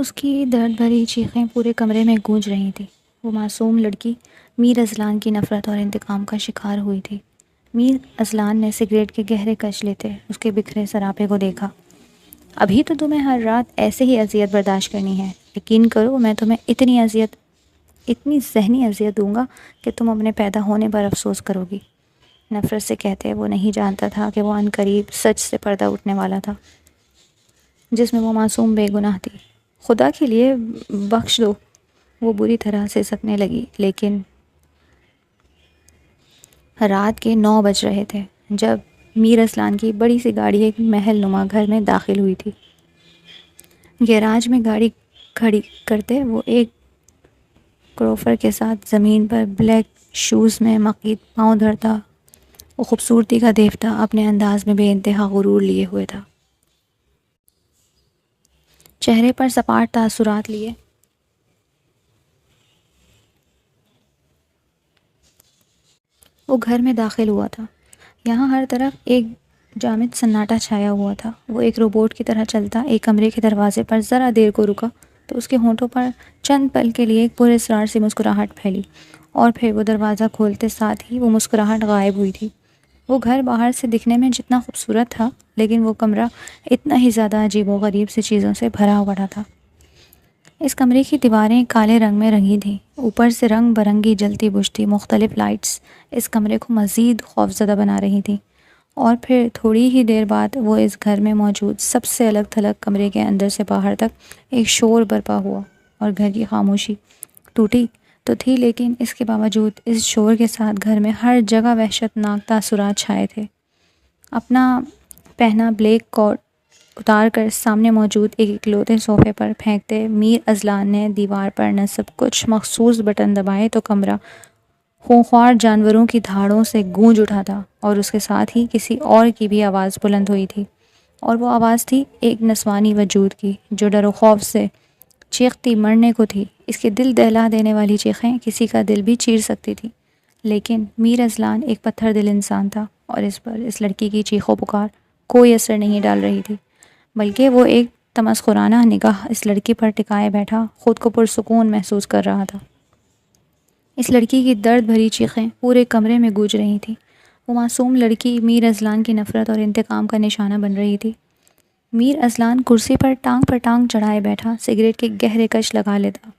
اس کی درد بھری چیخیں پورے کمرے میں گونج رہی تھیں۔ وہ معصوم لڑکی میر اذلان کی نفرت اور انتقام کا شکار ہوئی تھی۔ میر اذلان نے سگریٹ کے گہرے کش لیتے اس کے بکھرے سراپے کو دیکھا۔ ابھی تو تمہیں ہر رات ایسے ہی اذیت برداشت کرنی ہے۔ یقین کرو میں تمہیں اتنی ذہنی اذیت دوں گا کہ تم اپنے پیدا ہونے پر افسوس کرو گی۔ نفرت سے کہتے وہ نہیں جانتا تھا کہ وہ عنقریب سچ سے پردہ اٹھنے والا تھا جس میں وہ معصوم بے گناہ تھی۔ خدا کے لیے بخش دو، وہ بری طرح سے سکنے لگی، لیکن رات کے 9 بج رہے تھے جب میر اذلان کی بڑی سی گاڑی ایک محل نما گھر میں داخل ہوئی تھی۔ گیراج میں گاڑی کھڑی کرتے وہ ایک کروفر کے ساتھ زمین پر بلیک شوز میں مقید پاؤں دھرتا، وہ خوبصورتی کا دیوتا اپنے انداز میں بے انتہا غرور لیے ہوئے تھا۔ چہرے پر سپاٹ تاثرات لیے وہ گھر میں داخل ہوا تھا۔ یہاں ہر طرف ایک جامد سناٹا چھایا ہوا تھا۔ وہ ایک روبوٹ کی طرح چلتا ایک کمرے کے دروازے پر ذرا دیر کو رکا تو اس کے ہونٹوں پر چند پل کے لیے ایک پر اسرار سی مسکراہٹ پھیلی، اور پھر وہ دروازہ کھولتے ساتھ ہی وہ مسکراہٹ غائب ہوئی تھی۔ وہ گھر باہر سے دکھنے میں جتنا خوبصورت تھا، لیکن وہ کمرہ اتنا ہی زیادہ عجیب و غریب سی چیزوں سے بھرا پڑا تھا۔ اس کمرے کی دیواریں کالے رنگ میں رنگی تھیں، اوپر سے رنگ برنگی جلتی بجھتی مختلف لائٹس اس کمرے کو مزید خوفزدہ بنا رہی تھیں، اور پھر تھوڑی ہی دیر بعد وہ اس گھر میں موجود سب سے الگ تھلگ کمرے کے اندر سے باہر تک ایک شور برپا ہوا، اور گھر کی خاموشی ٹوٹی تو تھی، لیکن اس کے باوجود اس شور کے ساتھ گھر میں ہر جگہ وحشت ناک تاثرات چھائے تھے۔ اپنا پہنا بلیک کوٹ اتار کر سامنے موجود ایک اکلوتے صوفے پر پھینکتے میر اذلان نے دیوار پر نصب کچھ مخصوص بٹن دبائے تو کمرہ خونخوار جانوروں کی دھاڑوں سے گونج اٹھا تھا، اور اس کے ساتھ ہی کسی اور کی بھی آواز بلند ہوئی تھی، اور وہ آواز تھی ایک نسوانی وجود کی جو ڈر و خوف سے چیختی مرنے کو تھی۔ اس کے دل دہلا دینے والی چیخیں کسی کا دل بھی چیر سکتی تھی، لیکن میر اذلان ایک پتھر دل انسان تھا، اور اس پر اس لڑکی کی چیخ و پکار کوئی اثر نہیں ڈال رہی تھی، بلکہ وہ ایک تمسخرانہ نگاہ اس لڑکی پر ٹکائے بیٹھا خود کو پرسکون محسوس کر رہا تھا۔ اس لڑکی کی درد بھری چیخیں پورے کمرے میں گونج رہی تھیں۔ وہ معصوم لڑکی میر اذلان کی نفرت اور انتقام کا نشانہ بن رہی تھی۔ میر اذلان کرسی پر ٹانگ چڑھائے بیٹھا سگریٹ کے گہرے کش لگا لیتا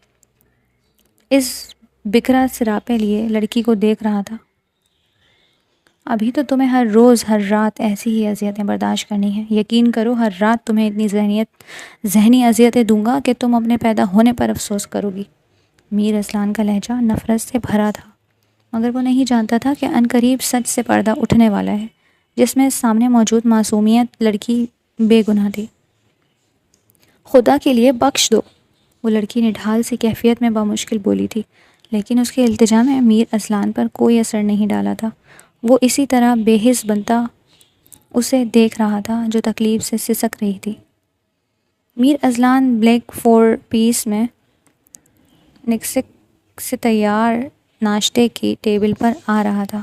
اس بکھرا سراپے لیے لڑکی کو دیکھ رہا تھا۔ ابھی تو تمہیں ہر روز ہر رات ایسی ہی اذیتیں برداشت کرنی ہیں۔ یقین کرو ہر رات تمہیں اتنی ذہنی اذیتیں دوں گا کہ تم اپنے پیدا ہونے پر افسوس کرو گی۔ میر اذلان کا لہجہ نفرت سے بھرا تھا، مگر وہ نہیں جانتا تھا کہ عنقریب سچ سے پردہ اٹھنے والا ہے جس میں سامنے موجود معصومیت لڑکی بے گناہ تھی۔ خدا کے لیے بخش دو، وہ لڑکی نے ڈھال سی کیفیت میں بامشکل بولی تھی، لیکن اس کے التجا میں میر اذلان پر کوئی اثر نہیں ڈالا تھا۔ وہ اسی طرح بے حس بنتا اسے دیکھ رہا تھا جو تکلیف سے سسک رہی تھی۔ میر اذلان بلیک 4 پیس میں نکسک سے تیار ناشتے کی ٹیبل پر آ رہا تھا۔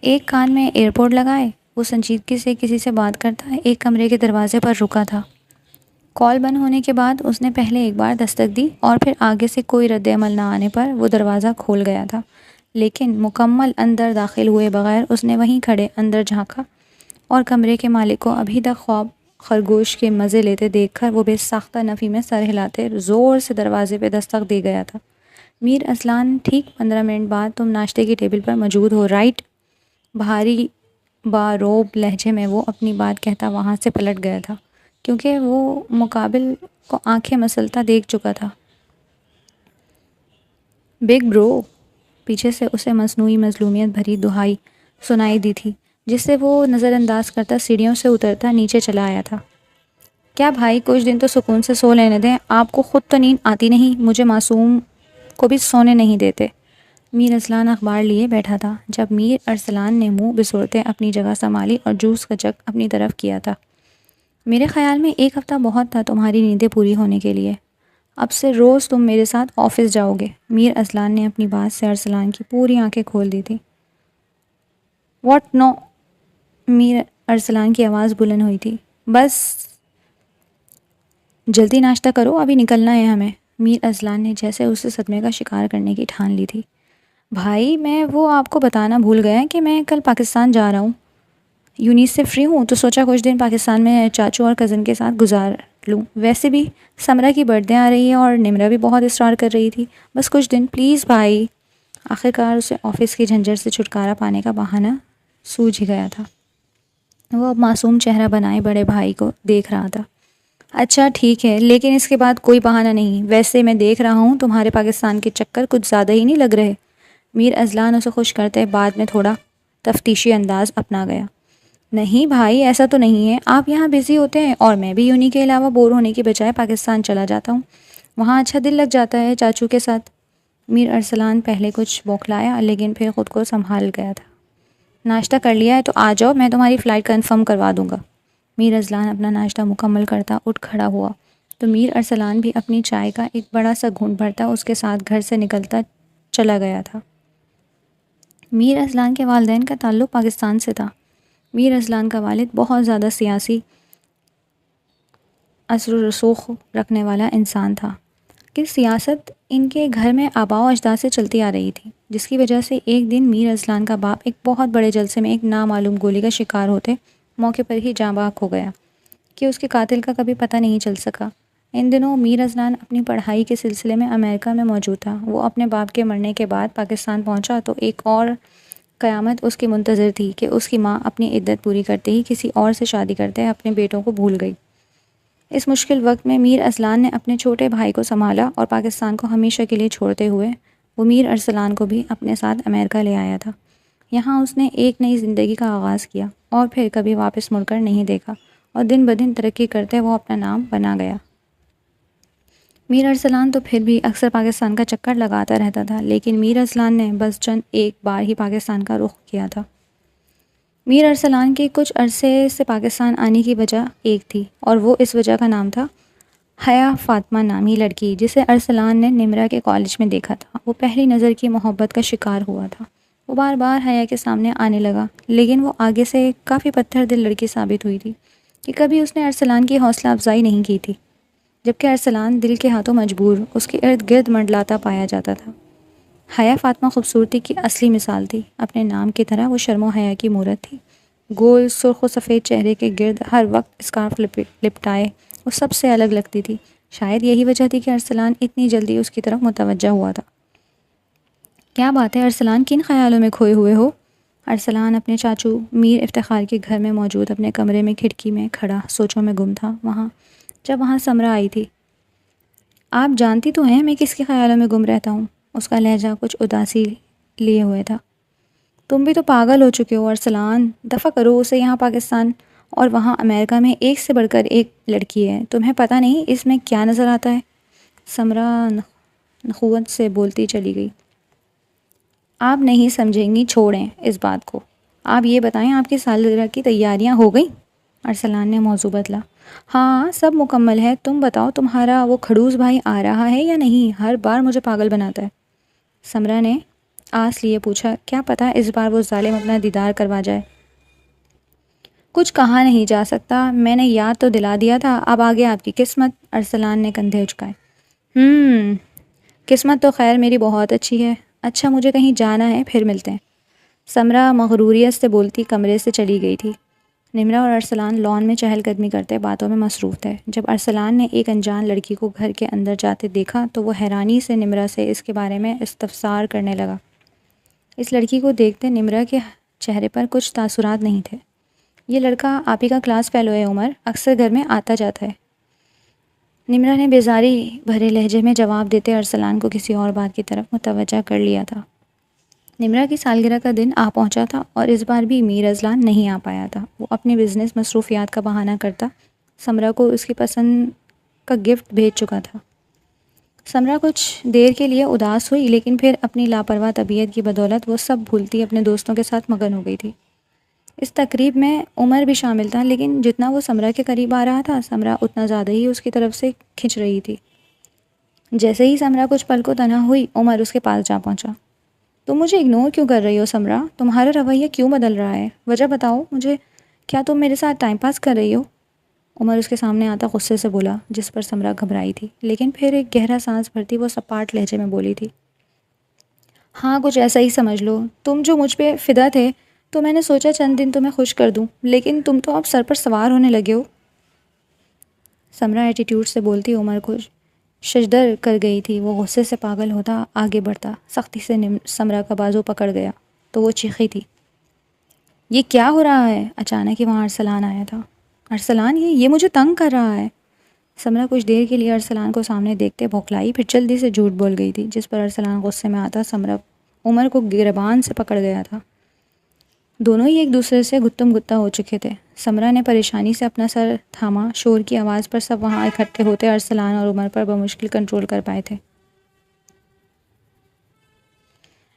ایک کان میں ایئرپورٹ لگائے وہ سنجیدگی سے کسی سے بات کرتا ایک کمرے کے دروازے پر رکا تھا۔ کال بند ہونے کے بعد اس نے پہلے ایک بار دستک دی، اور پھر آگے سے کوئی رد عمل نہ آنے پر وہ دروازہ کھول گیا تھا، لیکن مکمل اندر داخل ہوئے بغیر اس نے وہیں کھڑے اندر جھانکا، اور کمرے کے مالک کو ابھی تک خواب خرگوش کے مزے لیتے دیکھ کر وہ بے ساختہ نفی میں سر ہلاتے زور سے دروازے پہ دستک دے گیا تھا۔ میر اذلان ٹھیک 15 منٹ بعد تم ناشتے کی ٹیبل پر موجود ہو، رائٹ؟ بھاری باروب لہجے میں وہ اپنی بات کہتا وہاں سے پلٹ گیا تھا، کیونکہ وہ مقابل کو آنکھیں مسلتا دیکھ چکا تھا۔ بگ برو، پیچھے سے اسے مصنوعی مظلومیت بھری دہائی سنائی دی تھی جس سے وہ نظر انداز کرتا سیڑھیوں سے اترتا نیچے چلا آیا تھا۔ کیا بھائی کچھ دن تو سکون سے سو لینے دیں، آپ کو خود تو نیند آتی نہیں، مجھے معصوم کو بھی سونے نہیں دیتے۔ میر اذلان اخبار لیے بیٹھا تھا جب میر ارسلان نے منہ بسوڑتے اپنی جگہ سنبھالی اور جوس کا جگ اپنی طرف کیا تھا۔ میرے خیال میں 1 ہفتہ بہت تھا تمہاری نیندیں پوری ہونے کے لیے، اب سے روز تم میرے ساتھ آفس جاؤ گے۔ میر اذلان نے اپنی بات سے ارسلان کی پوری آنکھیں کھول دی تھی۔ واٹ نو، میر ارسلان کی آواز بلند ہوئی تھی۔ بس جلدی ناشتہ کرو، ابھی نکلنا ہے ہمیں۔ میر اذلان نے جیسے اسے صدمے کا شکار کرنے کی ٹھان لی تھی۔ بھائی میں وہ آپ کو بتانا بھول گیا کہ میں کل پاکستان جا رہا ہوں، یونیس سے فری ہوں تو سوچا کچھ دن پاکستان میں چاچو اور کزن کے ساتھ گزار لوں۔ ویسے بھی سمرہ کی برتھ ڈے آ رہی ہے اور نمرہ بھی بہت اصرار کر رہی تھی، بس کچھ دن پلیز بھائی۔ آخرکار اسے آفس کی جھنجھٹ سے چھٹکارا پانے کا بہانہ سوجھ ہی گیا تھا۔ وہ اب معصوم چہرہ بنائے بڑے بھائی کو دیکھ رہا تھا۔ اچھا ٹھیک ہے، لیکن اس کے بعد کوئی بہانہ نہیں۔ ویسے میں دیکھ رہا ہوں تمہارے پاکستان کے چکر کچھ زیادہ ہی نہیں لگ رہے۔ میر اذلان اسے خوش کرتے بعد میں تھوڑا تفتیشی انداز اپنا گیا۔ نہیں بھائی ایسا تو نہیں ہے، آپ یہاں بزی ہوتے ہیں اور میں بھی یونی کے علاوہ بور ہونے کی بجائے پاکستان چلا جاتا ہوں، وہاں اچھا دل لگ جاتا ہے چاچو کے ساتھ۔ میر ارسلان پہلے کچھ بوکھلایا لیکن پھر خود کو سنبھال گیا تھا۔ ناشتہ کر لیا ہے تو آ جاؤ، میں تمہاری فلائٹ کنفرم کروا دوں گا۔ میر اذلان اپنا ناشتہ مکمل کرتا اٹھ کھڑا ہوا تو میر ارسلان بھی اپنی چائے کا ایک بڑا سا گھونٹ بھرتا اس کے ساتھ گھر سے نکلتا چلا گیا تھا۔ میر اذلان کے والدین کا تعلق پاکستان سے تھا۔ میر اذلان کا والد بہت زیادہ سیاسی اثر و رسوخ رکھنے والا انسان تھا کہ سیاست ان کے گھر میں آباء و اجداد سے چلتی آ رہی تھی، جس کی وجہ سے ایک دن میر اذلان کا باپ ایک بہت بڑے جلسے میں ایک نامعلوم گولی کا شکار ہوتے موقع پر ہی جاں بحق ہو گیا کہ اس کے قاتل کا کبھی پتہ نہیں چل سکا۔ ان دنوں میر اذلان اپنی پڑھائی کے سلسلے میں امریکہ میں موجود تھا۔ وہ اپنے باپ کے مرنے کے بعد پاکستان پہنچا تو ایک اور قیامت اس کی منتظر تھی کہ اس کی ماں اپنی عدت پوری کرتے ہی کسی اور سے شادی کرتے اپنے بیٹوں کو بھول گئی۔ اس مشکل وقت میں میر اذلان نے اپنے چھوٹے بھائی کو سنبھالا اور پاکستان کو ہمیشہ کے لیے چھوڑتے ہوئے وہ میر ارسلان کو بھی اپنے ساتھ امریکہ لے آیا تھا۔ یہاں اس نے ایک نئی زندگی کا آغاز کیا اور پھر کبھی واپس مڑ کر نہیں دیکھا، اور دن بدن ترقی کرتے وہ اپنا نام بنا گیا۔ میر ارسلان تو پھر بھی اکثر پاکستان کا چکر لگاتا رہتا تھا، لیکن میر اذلان نے بس چند ایک بار ہی پاکستان کا رخ کیا تھا۔ میر ارسلان کے کچھ عرصے سے پاکستان آنے کی وجہ ایک تھی، اور وہ اس وجہ کا نام تھا حیا فاطمہ نامی لڑکی جسے ارسلان نے نمرہ کے کالج میں دیکھا تھا۔ وہ پہلی نظر کی محبت کا شکار ہوا تھا۔ وہ بار بار حیا کے سامنے آنے لگا، لیکن وہ آگے سے کافی پتھر دل لڑکی ثابت ہوئی تھی کہ کبھی اس نے ارسلان کی حوصلہ افزائی نہیں کی تھی، جبکہ ارسلان دل کے ہاتھوں مجبور اس کے ارد گرد منڈلاتا پایا جاتا تھا۔ حیا فاطمہ خوبصورتی کی اصلی مثال تھی۔ اپنے نام کی طرح وہ شرم و حیا کی مورت تھی۔ گول سرخ و سفید چہرے کے گرد ہر وقت اسکارف لپٹائے وہ سب سے الگ لگتی تھی۔ شاید یہی وجہ تھی کہ ارسلان اتنی جلدی اس کی طرف متوجہ ہوا تھا۔ کیا بات ہے ارسلان، کن خیالوں میں کھوئے ہوئے ہو؟ ارسلان اپنے چاچو میر افتخار کے گھر میں موجود اپنے کمرے میں کھڑکی میں کھڑا سوچوں میں گم تھا جب وہاں سمرہ آئی تھی۔ آپ جانتی تو ہیں میں کس کے خیالوں میں گم رہتا ہوں؟ اس کا لہجہ کچھ اداسی لیے ہوئے تھا۔ تم بھی تو پاگل ہو چکے ہو ارسلان، دفع کرو اسے، یہاں پاکستان اور وہاں امریکہ میں ایک سے بڑھ کر ایک لڑکی ہے، تمہیں پتہ نہیں اس میں کیا نظر آتا ہے؟ سمرہ نخوت سے بولتی چلی گئی۔ آپ نہیں سمجھیں گی، چھوڑیں اس بات کو، آپ یہ بتائیں آپ کی سالگرہ کی تیاریاں ہو گئیں؟ ارسلان نے موضوع بدلا۔ ہاں سب مکمل ہے، تم بتاؤ تمہارا وہ کھڑوس بھائی آ رہا ہے یا نہیں؟ ہر بار مجھے پاگل بناتا ہے۔ سمرہ نے آس لیے پوچھا، کیا پتہ اس بار وہ ظالم اپنا دیدار کروا جائے۔ کچھ کہا نہیں جا سکتا، میں نے یاد تو دلا دیا تھا، اب آگے آپ کی قسمت۔ ارسلان نے کندھے اچکائے۔ قسمت تو خیر میری بہت اچھی ہے۔ اچھا مجھے کہیں جانا ہے، پھر ملتے ہیں۔ سمرہ مغروریت سے بولتی کمرے سے چلی گئی تھی۔ نمرہ اور ارسلان لان میں چہل قدمی کرتے باتوں میں مصروف تھے۔ جب ارسلان نے ایک انجان لڑکی کو گھر کے اندر جاتے دیکھا تو وہ حیرانی سے نمرہ سے اس کے بارے میں استفسار کرنے لگا۔ اس لڑکی کو دیکھتے نمرہ کے چہرے پر کچھ تاثرات نہیں تھے۔ یہ لڑکا آپ ہی کا کلاس فیلو ہے عمر، اکثر گھر میں آتا جاتا ہے۔ نمرہ نے بیزاری بھرے لہجے میں جواب دیتے ارسلان کو کسی اور بات کی طرف متوجہ کر لیا تھا۔ نمرہ کی سالگرہ کا دن آ پہنچا تھا اور اس بار بھی میر اذلان نہیں آ پایا تھا۔ وہ اپنے بزنس مصروفیات کا بہانہ کرتا سمرہ کو اس کی پسند کا گفٹ بھیج چکا تھا۔ سمرہ کچھ دیر کے لیے اداس ہوئی، لیکن پھر اپنی لاپرواہ طبیعت کی بدولت وہ سب بھولتی اپنے دوستوں کے ساتھ مگن ہو گئی تھی۔ اس تقریب میں عمر بھی شامل تھا، لیکن جتنا وہ سمرہ کے قریب آ رہا تھا سمرہ اتنا زیادہ ہی اس کی طرف سے کھنچ رہی تھی۔ جیسے ہی سمرہ کچھ پل کو تنہا ہوئی عمر اس کے پاس جا پہنچا۔ تم مجھے اگنور کیوں کر رہی ہو سمرہ؟ تمہارا رویہ کیوں بدل رہا ہے؟ وجہ بتاؤ مجھے، کیا تم میرے ساتھ ٹائم پاس کر رہی ہو؟ عمر اس کے سامنے آتا غصے سے بولا، جس پر سمرہ گھبرائی تھی، لیکن پھر ایک گہرا سانس بھرتی وہ سپاٹ لہجے میں بولی تھی، ہاں کچھ ایسا ہی سمجھ لو، تم جو مجھ پہ فدا تھے تو میں نے سوچا چند دن تمہیں خوش کر دوں، لیکن تم تو اب سر پر سوار ہونے لگے ہو۔ سمرہ ایٹیٹیوڈ سے بولتی عمر کو ششدر کر گئی تھی۔ وہ غصے سے پاگل ہوتا آگے بڑھتا، سختی سے سمرہ کا بازو پکڑ گیا تو وہ چیخی تھی، یہ کیا ہو رہا ہے؟ اچانک ہی وہاں ارسلان آیا تھا۔ ارسلان، یہ مجھے تنگ کر رہا ہے۔ سمرہ کچھ دیر کے لیے ارسلان کو سامنے دیکھتے بھوکلائی، پھر جلدی سے جھوٹ بول گئی تھی، جس پر ارسلان غصے میں آتا سمرہ عمر کو گریبان سے پکڑ گیا تھا۔ دونوں ہی ایک دوسرے سے گتم گتا ہو چکے تھے۔ سمرہ نے پریشانی سے اپنا سر تھاما، شور کی آواز پر سب وہاں اکٹھے ہوتے ارسلان اور عمر پر بمشکل کنٹرول کر پائے تھے۔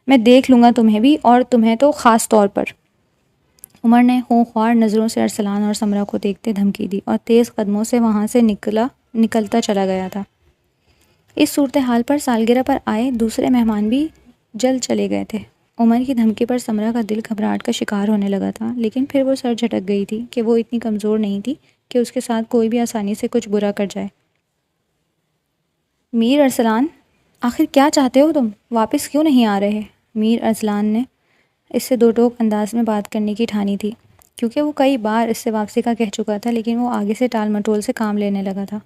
میں دیکھ لوں گا تمہیں بھی، اور تمہیں تو خاص طور پر۔ عمر نے خونخوار نظروں سے ارسلان اور سمرہ کو دیکھتے دھمکی دی اور تیز قدموں سے وہاں سے نکلتا چلا گیا تھا۔ اس صورتحال پر سالگرہ پر آئے دوسرے مہمان بھی جلد چلے گئے تھے۔ عمر کی دھمکی پر سمرہ کا دل گھبراہٹ کا شکار ہونے لگا تھا، لیکن پھر وہ سر جھٹک گئی تھی کہ وہ اتنی کمزور نہیں تھی کہ اس کے ساتھ کوئی بھی آسانی سے کچھ برا کر جائے۔ میر ارسلان، آخر کیا چاہتے ہو تم؟ واپس کیوں نہیں آ رہے؟ میر ارسلان نے اس سے دو ٹوک انداز میں بات کرنے کی ٹھانی تھی، کیونکہ وہ کئی بار اس سے واپسی کا کہہ چکا تھا، لیکن وہ آگے سے ٹال مٹول سے کام لینے لگا تھا۔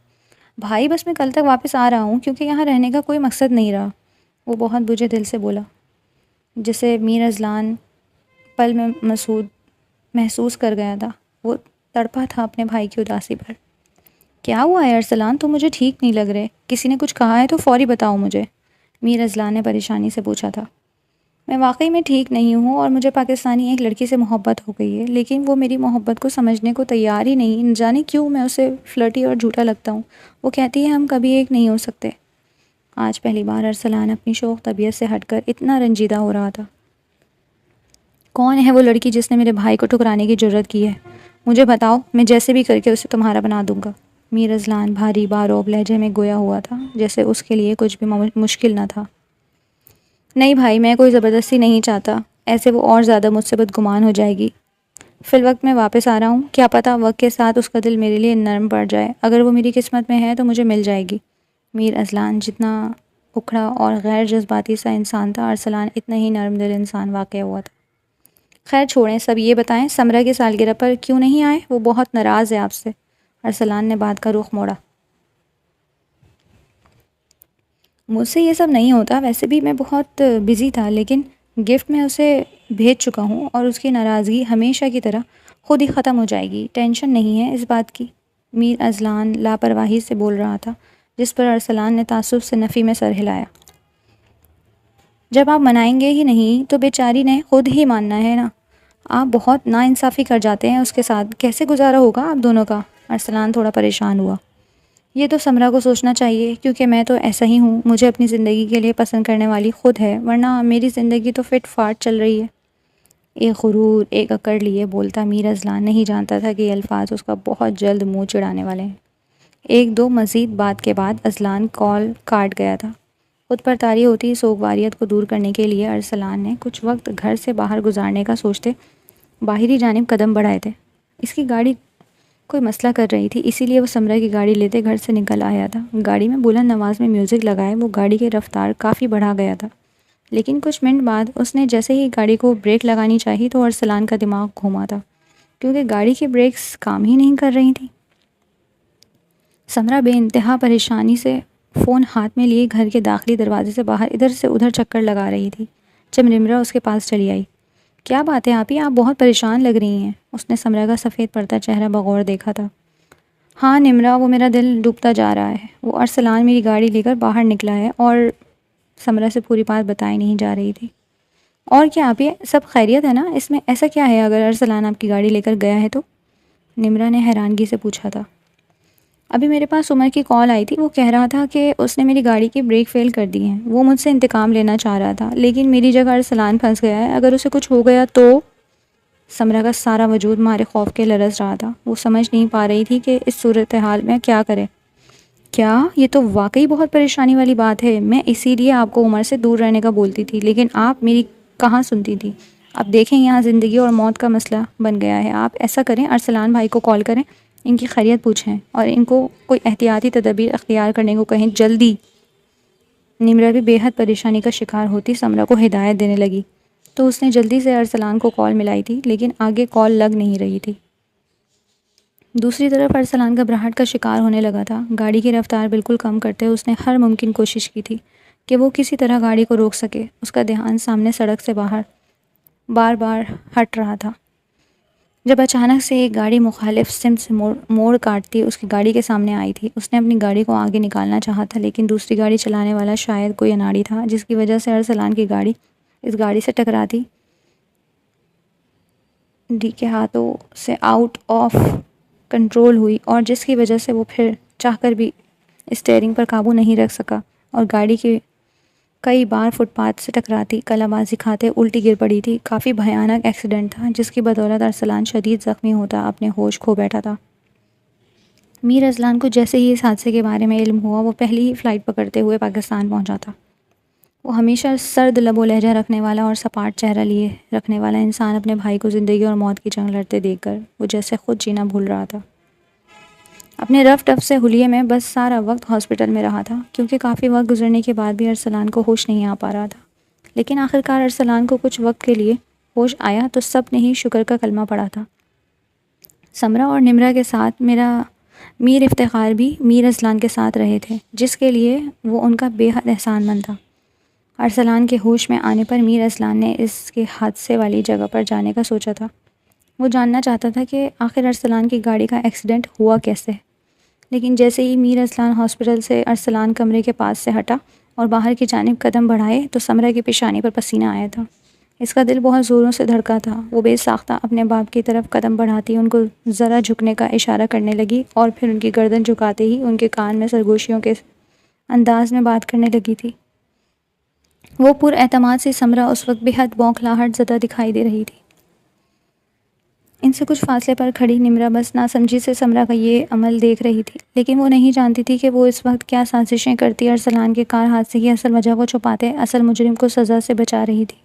بھائی بس میں کل تک واپس آ رہا ہوں، کیونکہ یہاں رہنے کا کوئی مقصد نہیں رہا، وہ بہت بجھے دل سے بولا، جسے میر ارسلان پل میں محسوس کر گیا تھا۔ وہ تڑپا تھا اپنے بھائی کی اداسی پر۔ کیا ہوا ہے ارسلان؟ تم مجھے ٹھیک نہیں لگ رہے، کسی نے کچھ کہا ہے تو فوری بتاؤ مجھے، میر ارسلان نے پریشانی سے پوچھا تھا۔ میں واقعی میں ٹھیک نہیں ہوں، اور مجھے پاکستانی ایک لڑکی سے محبت ہو گئی ہے، لیکن وہ میری محبت کو سمجھنے کو تیار ہی نہیں، نہ جانے کیوں میں اسے فلرٹی اور جھوٹا لگتا ہوں۔ وہ کہتی ہے ہم کبھی ایک نہیں ہو سکتے۔ آج پہلی بار ارسلان اپنی شوخ طبیعت سے ہٹ کر اتنا رنجیدہ ہو رہا تھا۔ کون ہے وہ لڑکی جس نے میرے بھائی کو ٹھکرانے کی جرت کی ہے؟ مجھے بتاؤ، میں جیسے بھی کر کے اسے تمہارا بنا دوں گا۔ میر ارسلان بھاری باروب لہجے میں گویا ہوا تھا، جیسے اس کے لیے کچھ بھی مشکل نہ تھا۔ نہیں بھائی، میں کوئی زبردستی نہیں چاہتا، ایسے وہ اور زیادہ مجھ سے بدگمان ہو جائے گی۔ فی الوقت میں واپس آ رہا ہوں، کیا پتہ وقت کے ساتھ اس کا دل میرے لیے نرم پڑ جائے، اگر وہ میری قسمت میں ہے تو مجھے مل جائے گی۔ میر ارسلان جتنا اکھڑا اور غیر جذباتی سا انسان تھا، ارسلان اتنا ہی نرم دل انسان واقع ہوا تھا۔ خیر چھوڑیں سب، یہ بتائیں سمرہ کی سالگرہ پر کیوں نہیں آئے؟ وہ بہت ناراض ہے آپ سے۔ ارسلان نے بات کا رخ موڑا۔ مجھ سے یہ سب نہیں ہوتا، ویسے بھی میں بہت بزی تھا، لیکن گفٹ میں اسے بھیج چکا ہوں اور اس کی ناراضگی ہمیشہ کی طرح خود ہی ختم ہو جائے گی، ٹینشن نہیں ہے اس بات کی۔ میر ارسلان لاپرواہی سے بول رہا تھا، جس پر ارسلان نے تعصب سے نفی میں سر ہلایا۔ جب آپ منائیں گے ہی نہیں تو بیچاری نے خود ہی ماننا ہے نا، آپ بہت ناانصافی کر جاتے ہیں اس کے ساتھ، کیسے گزارا ہوگا آپ دونوں کا؟ ارسلان تھوڑا پریشان ہوا۔ یہ تو سمرہ کو سوچنا چاہیے، کیونکہ میں تو ایسا ہی ہوں، مجھے اپنی زندگی کے لیے پسند کرنے والی خود ہے، ورنہ میری زندگی تو فٹ فاٹ چل رہی ہے۔ ایک غرور، ایک اکڑ لیے بولتا میر ارسلان نہیں جانتا تھا کہ یہ الفاظ اس کا بہت جلد منہ چڑھانے والے ہیں۔ ایک دو مزید بات کے بعد ارسلان کال کاٹ گیا تھا۔ خود پر طاری ہوتی سوگواریت کو دور کرنے کے لیے ارسلان نے کچھ وقت گھر سے باہر گزارنے کا سوچتے باہری جانب قدم بڑھائے تھے۔ اس کی گاڑی کوئی مسئلہ کر رہی تھی، اسی لیے وہ سمرہ کی گاڑی لیتے گھر سے نکل آیا تھا۔ گاڑی میں بلند آواز میں میوزک لگائے وہ گاڑی کی رفتار کافی بڑھا گیا تھا، لیکن کچھ منٹ بعد اس نے جیسے ہی گاڑی کو بریک لگانی چاہی تو ارسلان کا دماغ گھوما تھا، کیونکہ گاڑی کی بریکس کام ہی نہیں کر رہی تھیں۔ سمرہ بے انتہا پریشانی سے فون ہاتھ میں لیے گھر کے داخلی دروازے سے باہر ادھر سے ادھر چکر لگا رہی تھی، جب نمرہ اس کے پاس چلی آئی۔ کیا بات ہے آپی، آپ بہت پریشان لگ رہی ہیں؟ اس نے سمرہ کا سفید پڑتا چہرہ بغور دیکھا تھا۔ ہاں نمرہ، وہ میرا دل ڈوبتا جا رہا ہے۔ وہ ارسلان میری گاڑی لے کر باہر نکلا ہے، اور سمرہ سے پوری بات بتائی نہیں جا رہی تھی۔ اور کیا آپی، سب خیریت ہے نا؟ اس میں ایسا کیا ہے اگر ارسلان آپ کی گاڑی لے کر گیا ہے تو؟ نمرہ نے حیرانگی سے پوچھا تھا۔ ابھی میرے پاس عمر کی کال آئی تھی، وہ کہہ رہا تھا کہ اس نے میری گاڑی کی بریک فیل کر دی ہیں، وہ مجھ سے انتقام لینا چاہ رہا تھا، لیکن میری جگہ ارسلان پھنس گیا ہے، اگر اسے کچھ ہو گیا تو؟ سمرہ کا سارا وجود مارے خوف کے لرز رہا تھا، وہ سمجھ نہیں پا رہی تھی کہ اس صورتحال میں کیا کرے۔ کیا؟ یہ تو واقعی بہت پریشانی والی بات ہے، میں اسی لیے آپ کو عمر سے دور رہنے کا بولتی تھی، لیکن آپ میری کہاں سنتی تھی۔ اب دیکھیں یہاں زندگی اور موت کا مسئلہ بن گیا ہے، آپ ایسا کریں ارسلان بھائی کو کال کریں ان کی خیریت پوچھیں اور ان کو کوئی احتیاطی تدابیر اختیار کرنے کو کہیں جلدی۔ نمرہ بھی بے حد پریشانی کا شکار ہوتی سمرہ کو ہدایت دینے لگی تو اس نے جلدی سے ارسلان کو کال ملائی تھی، لیکن آگے کال لگ نہیں رہی تھی۔ دوسری طرف ارسلان گھبراہٹ کا شکار ہونے لگا تھا۔ گاڑی کی رفتار بالکل کم کرتے اس نے ہر ممکن کوشش کی تھی کہ وہ کسی طرح گاڑی کو روک سکے۔ اس کا دھیان سامنے سڑک سے باہر بار بار ہٹ رہا تھا جب اچانک سے ایک گاڑی مخالف سمت سے موڑ کاٹتی اس کی گاڑی کے سامنے آئی تھی۔ اس نے اپنی گاڑی کو آگے نکالنا چاہا تھا، لیکن دوسری گاڑی چلانے والا شاید کوئی اناڑی تھا، جس کی وجہ سے ارسلان کی گاڑی اس گاڑی سے ٹکراتی ڈی کے ہاتھوں سے آؤٹ آف کنٹرول ہوئی، اور جس کی وجہ سے وہ پھر چاہ کر بھی اسٹیئرنگ پر قابو نہیں رکھ سکا اور گاڑی کی کئی بار فٹ پاتھ سے ٹکراتی کلہ بازی کھاتے الٹی گر پڑی تھی۔ کافی بھیانک ایکسیڈنٹ تھا جس کی بدولت ارسلان شدید زخمی ہوتا اپنے ہوش کھو بیٹھا تھا۔ میر ارسلان کو جیسے ہی اس حادثے کے بارے میں علم ہوا وہ پہلی ہی فلائٹ پکڑتے ہوئے پاکستان پہنچا تھا۔ وہ ہمیشہ سرد لب و لہجہ رکھنے والا اور سپاٹ چہرہ لیے رکھنے والا انسان اپنے بھائی کو زندگی اور موت کی جنگ لڑتے دیکھ کر وہ جیسے خود جینا بھول رہا تھا۔ اپنے رف ٹف سے حلیے میں بس سارا وقت ہاسپٹل میں رہا تھا، کیونکہ کافی وقت گزرنے کے بعد بھی ارسلان کو ہوش نہیں آ پا رہا تھا۔ لیکن آخرکار ارسلان کو کچھ وقت کے لیے ہوش آیا تو سب نے ہی شکر کا کلمہ پڑھا تھا۔ سمرہ اور نمرہ کے ساتھ میر افتخار بھی میر ارسلان کے ساتھ رہے تھے، جس کے لیے وہ ان کا بے حد احسان مند تھا۔ ارسلان کے ہوش میں آنے پر میر ارسلان نے اس کے حادثے والی جگہ پر جانے کا سوچا تھا۔ وہ جاننا چاہتا تھا کہ آخر ارسلان کی گاڑی کا ایکسیڈنٹ ہوا کیسے، لیکن جیسے ہی میر ارسلان ہاسپٹل سے ارسلان کمرے کے پاس سے ہٹا اور باہر کی جانب قدم بڑھائے تو سمرہ کی پیشانی پر پسینہ آیا تھا۔ اس کا دل بہت زوروں سے دھڑکا تھا۔ وہ بے ساختہ اپنے باپ کی طرف قدم بڑھاتی ان کو ذرا جھکنے کا اشارہ کرنے لگی اور پھر ان کی گردن جھکاتے ہی ان کے کان میں سرگوشیوں کے انداز میں بات کرنے لگی تھی۔ وہ پر اعتماد سی سمرہ اس وقت بے حد بوکھلاہٹ زدہ دکھائی دے رہی تھی۔ ان سے کچھ فاصلے پر کھڑی نمرہ بس ناسمجھی سے سمرہ کا یہ عمل دیکھ رہی تھی، لیکن وہ نہیں جانتی تھی کہ وہ اس وقت کیا سازشیں کرتی ارسلان کے کار حادثے کی اصل وجہ کو چھپاتے اصل مجرم کو سزا سے بچا رہی تھی۔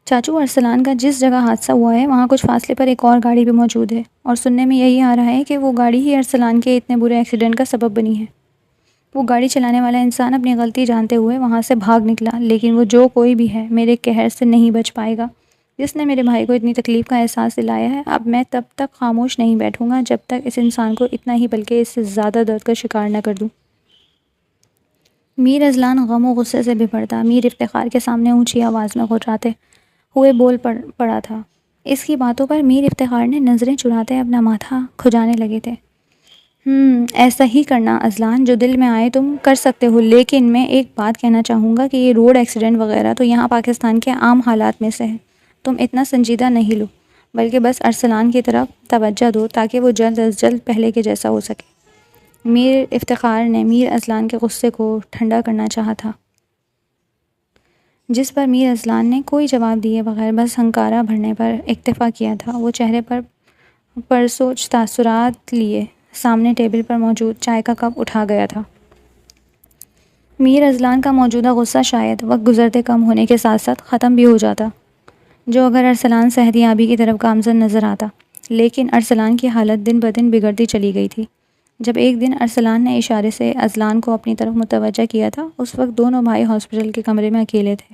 چاچو، ارسلان کا جس جگہ حادثہ ہوا ہے وہاں کچھ فاصلے پر ایک اور گاڑی بھی موجود ہے، اور سننے میں یہی آ رہا ہے کہ وہ گاڑی ہی ارسلان کے اتنے برے ایکسیڈنٹ کا سبب بنی ہے۔ وہ گاڑی چلانے والا انسان اپنی غلطی جانتے ہوئے وہاں سے بھاگ نکلا، لیکن وہ جو کوئی بھی ہے میرے قہر سے نہیں بچ پائے گا۔ جس نے میرے بھائی کو اتنی تکلیف کا احساس دلایا ہے، اب میں تب تک خاموش نہیں بیٹھوں گا جب تک اس انسان کو اتنا ہی بلکہ اس سے زیادہ درد کا شکار نہ کر دوں۔ میر ارسلان غم و غصے سے بھرتا میر افتخار کے سامنے اونچی آواز میں گھرراتے ہوئے بول پڑا تھا۔ اس کی باتوں پر میر افتخار نے نظریں چراتے اپنا ماتھا کھجانے لگے تھے۔ ایسا ہی کرنا ارسلان، جو دل میں آئے تم کر سکتے ہو، لیکن میں ایک بات کہنا چاہوں گا کہ یہ روڈ ایکسیڈنٹ وغیرہ تو یہاں پاکستان کے عام حالات میں سے ہے۔ تم اتنا سنجیدہ نہیں لو، بلکہ بس ارسلان کی طرف توجہ دو تاکہ وہ جلد از جلد پہلے کے جیسا ہو سکے۔ میر افتخار نے میر ارسلان کے غصے کو ٹھنڈا کرنا چاہا تھا، جس پر میر ارسلان نے کوئی جواب دیے بغیر بس ہنکارہ بھرنے پر اکتفا کیا تھا۔ وہ چہرے پر پرسوچ تاثرات لیے سامنے ٹیبل پر موجود چائے کا کپ اٹھا گیا تھا۔ میر ارسلان کا موجودہ غصہ شاید وقت گزرتے کم ہونے کے ساتھ ساتھ ختم بھی ہو جاتا، جو اگر ارسلان صحت یابی کی طرف گامزن نظر آتا۔ لیکن ارسلان کی حالت دن بدن بگڑتی چلی گئی تھی۔ جب ایک دن ارسلان نے اشارے سے ارسلان کو اپنی طرف متوجہ کیا تھا، اس وقت دونوں بھائی ہاسپٹل کے کمرے میں اکیلے تھے۔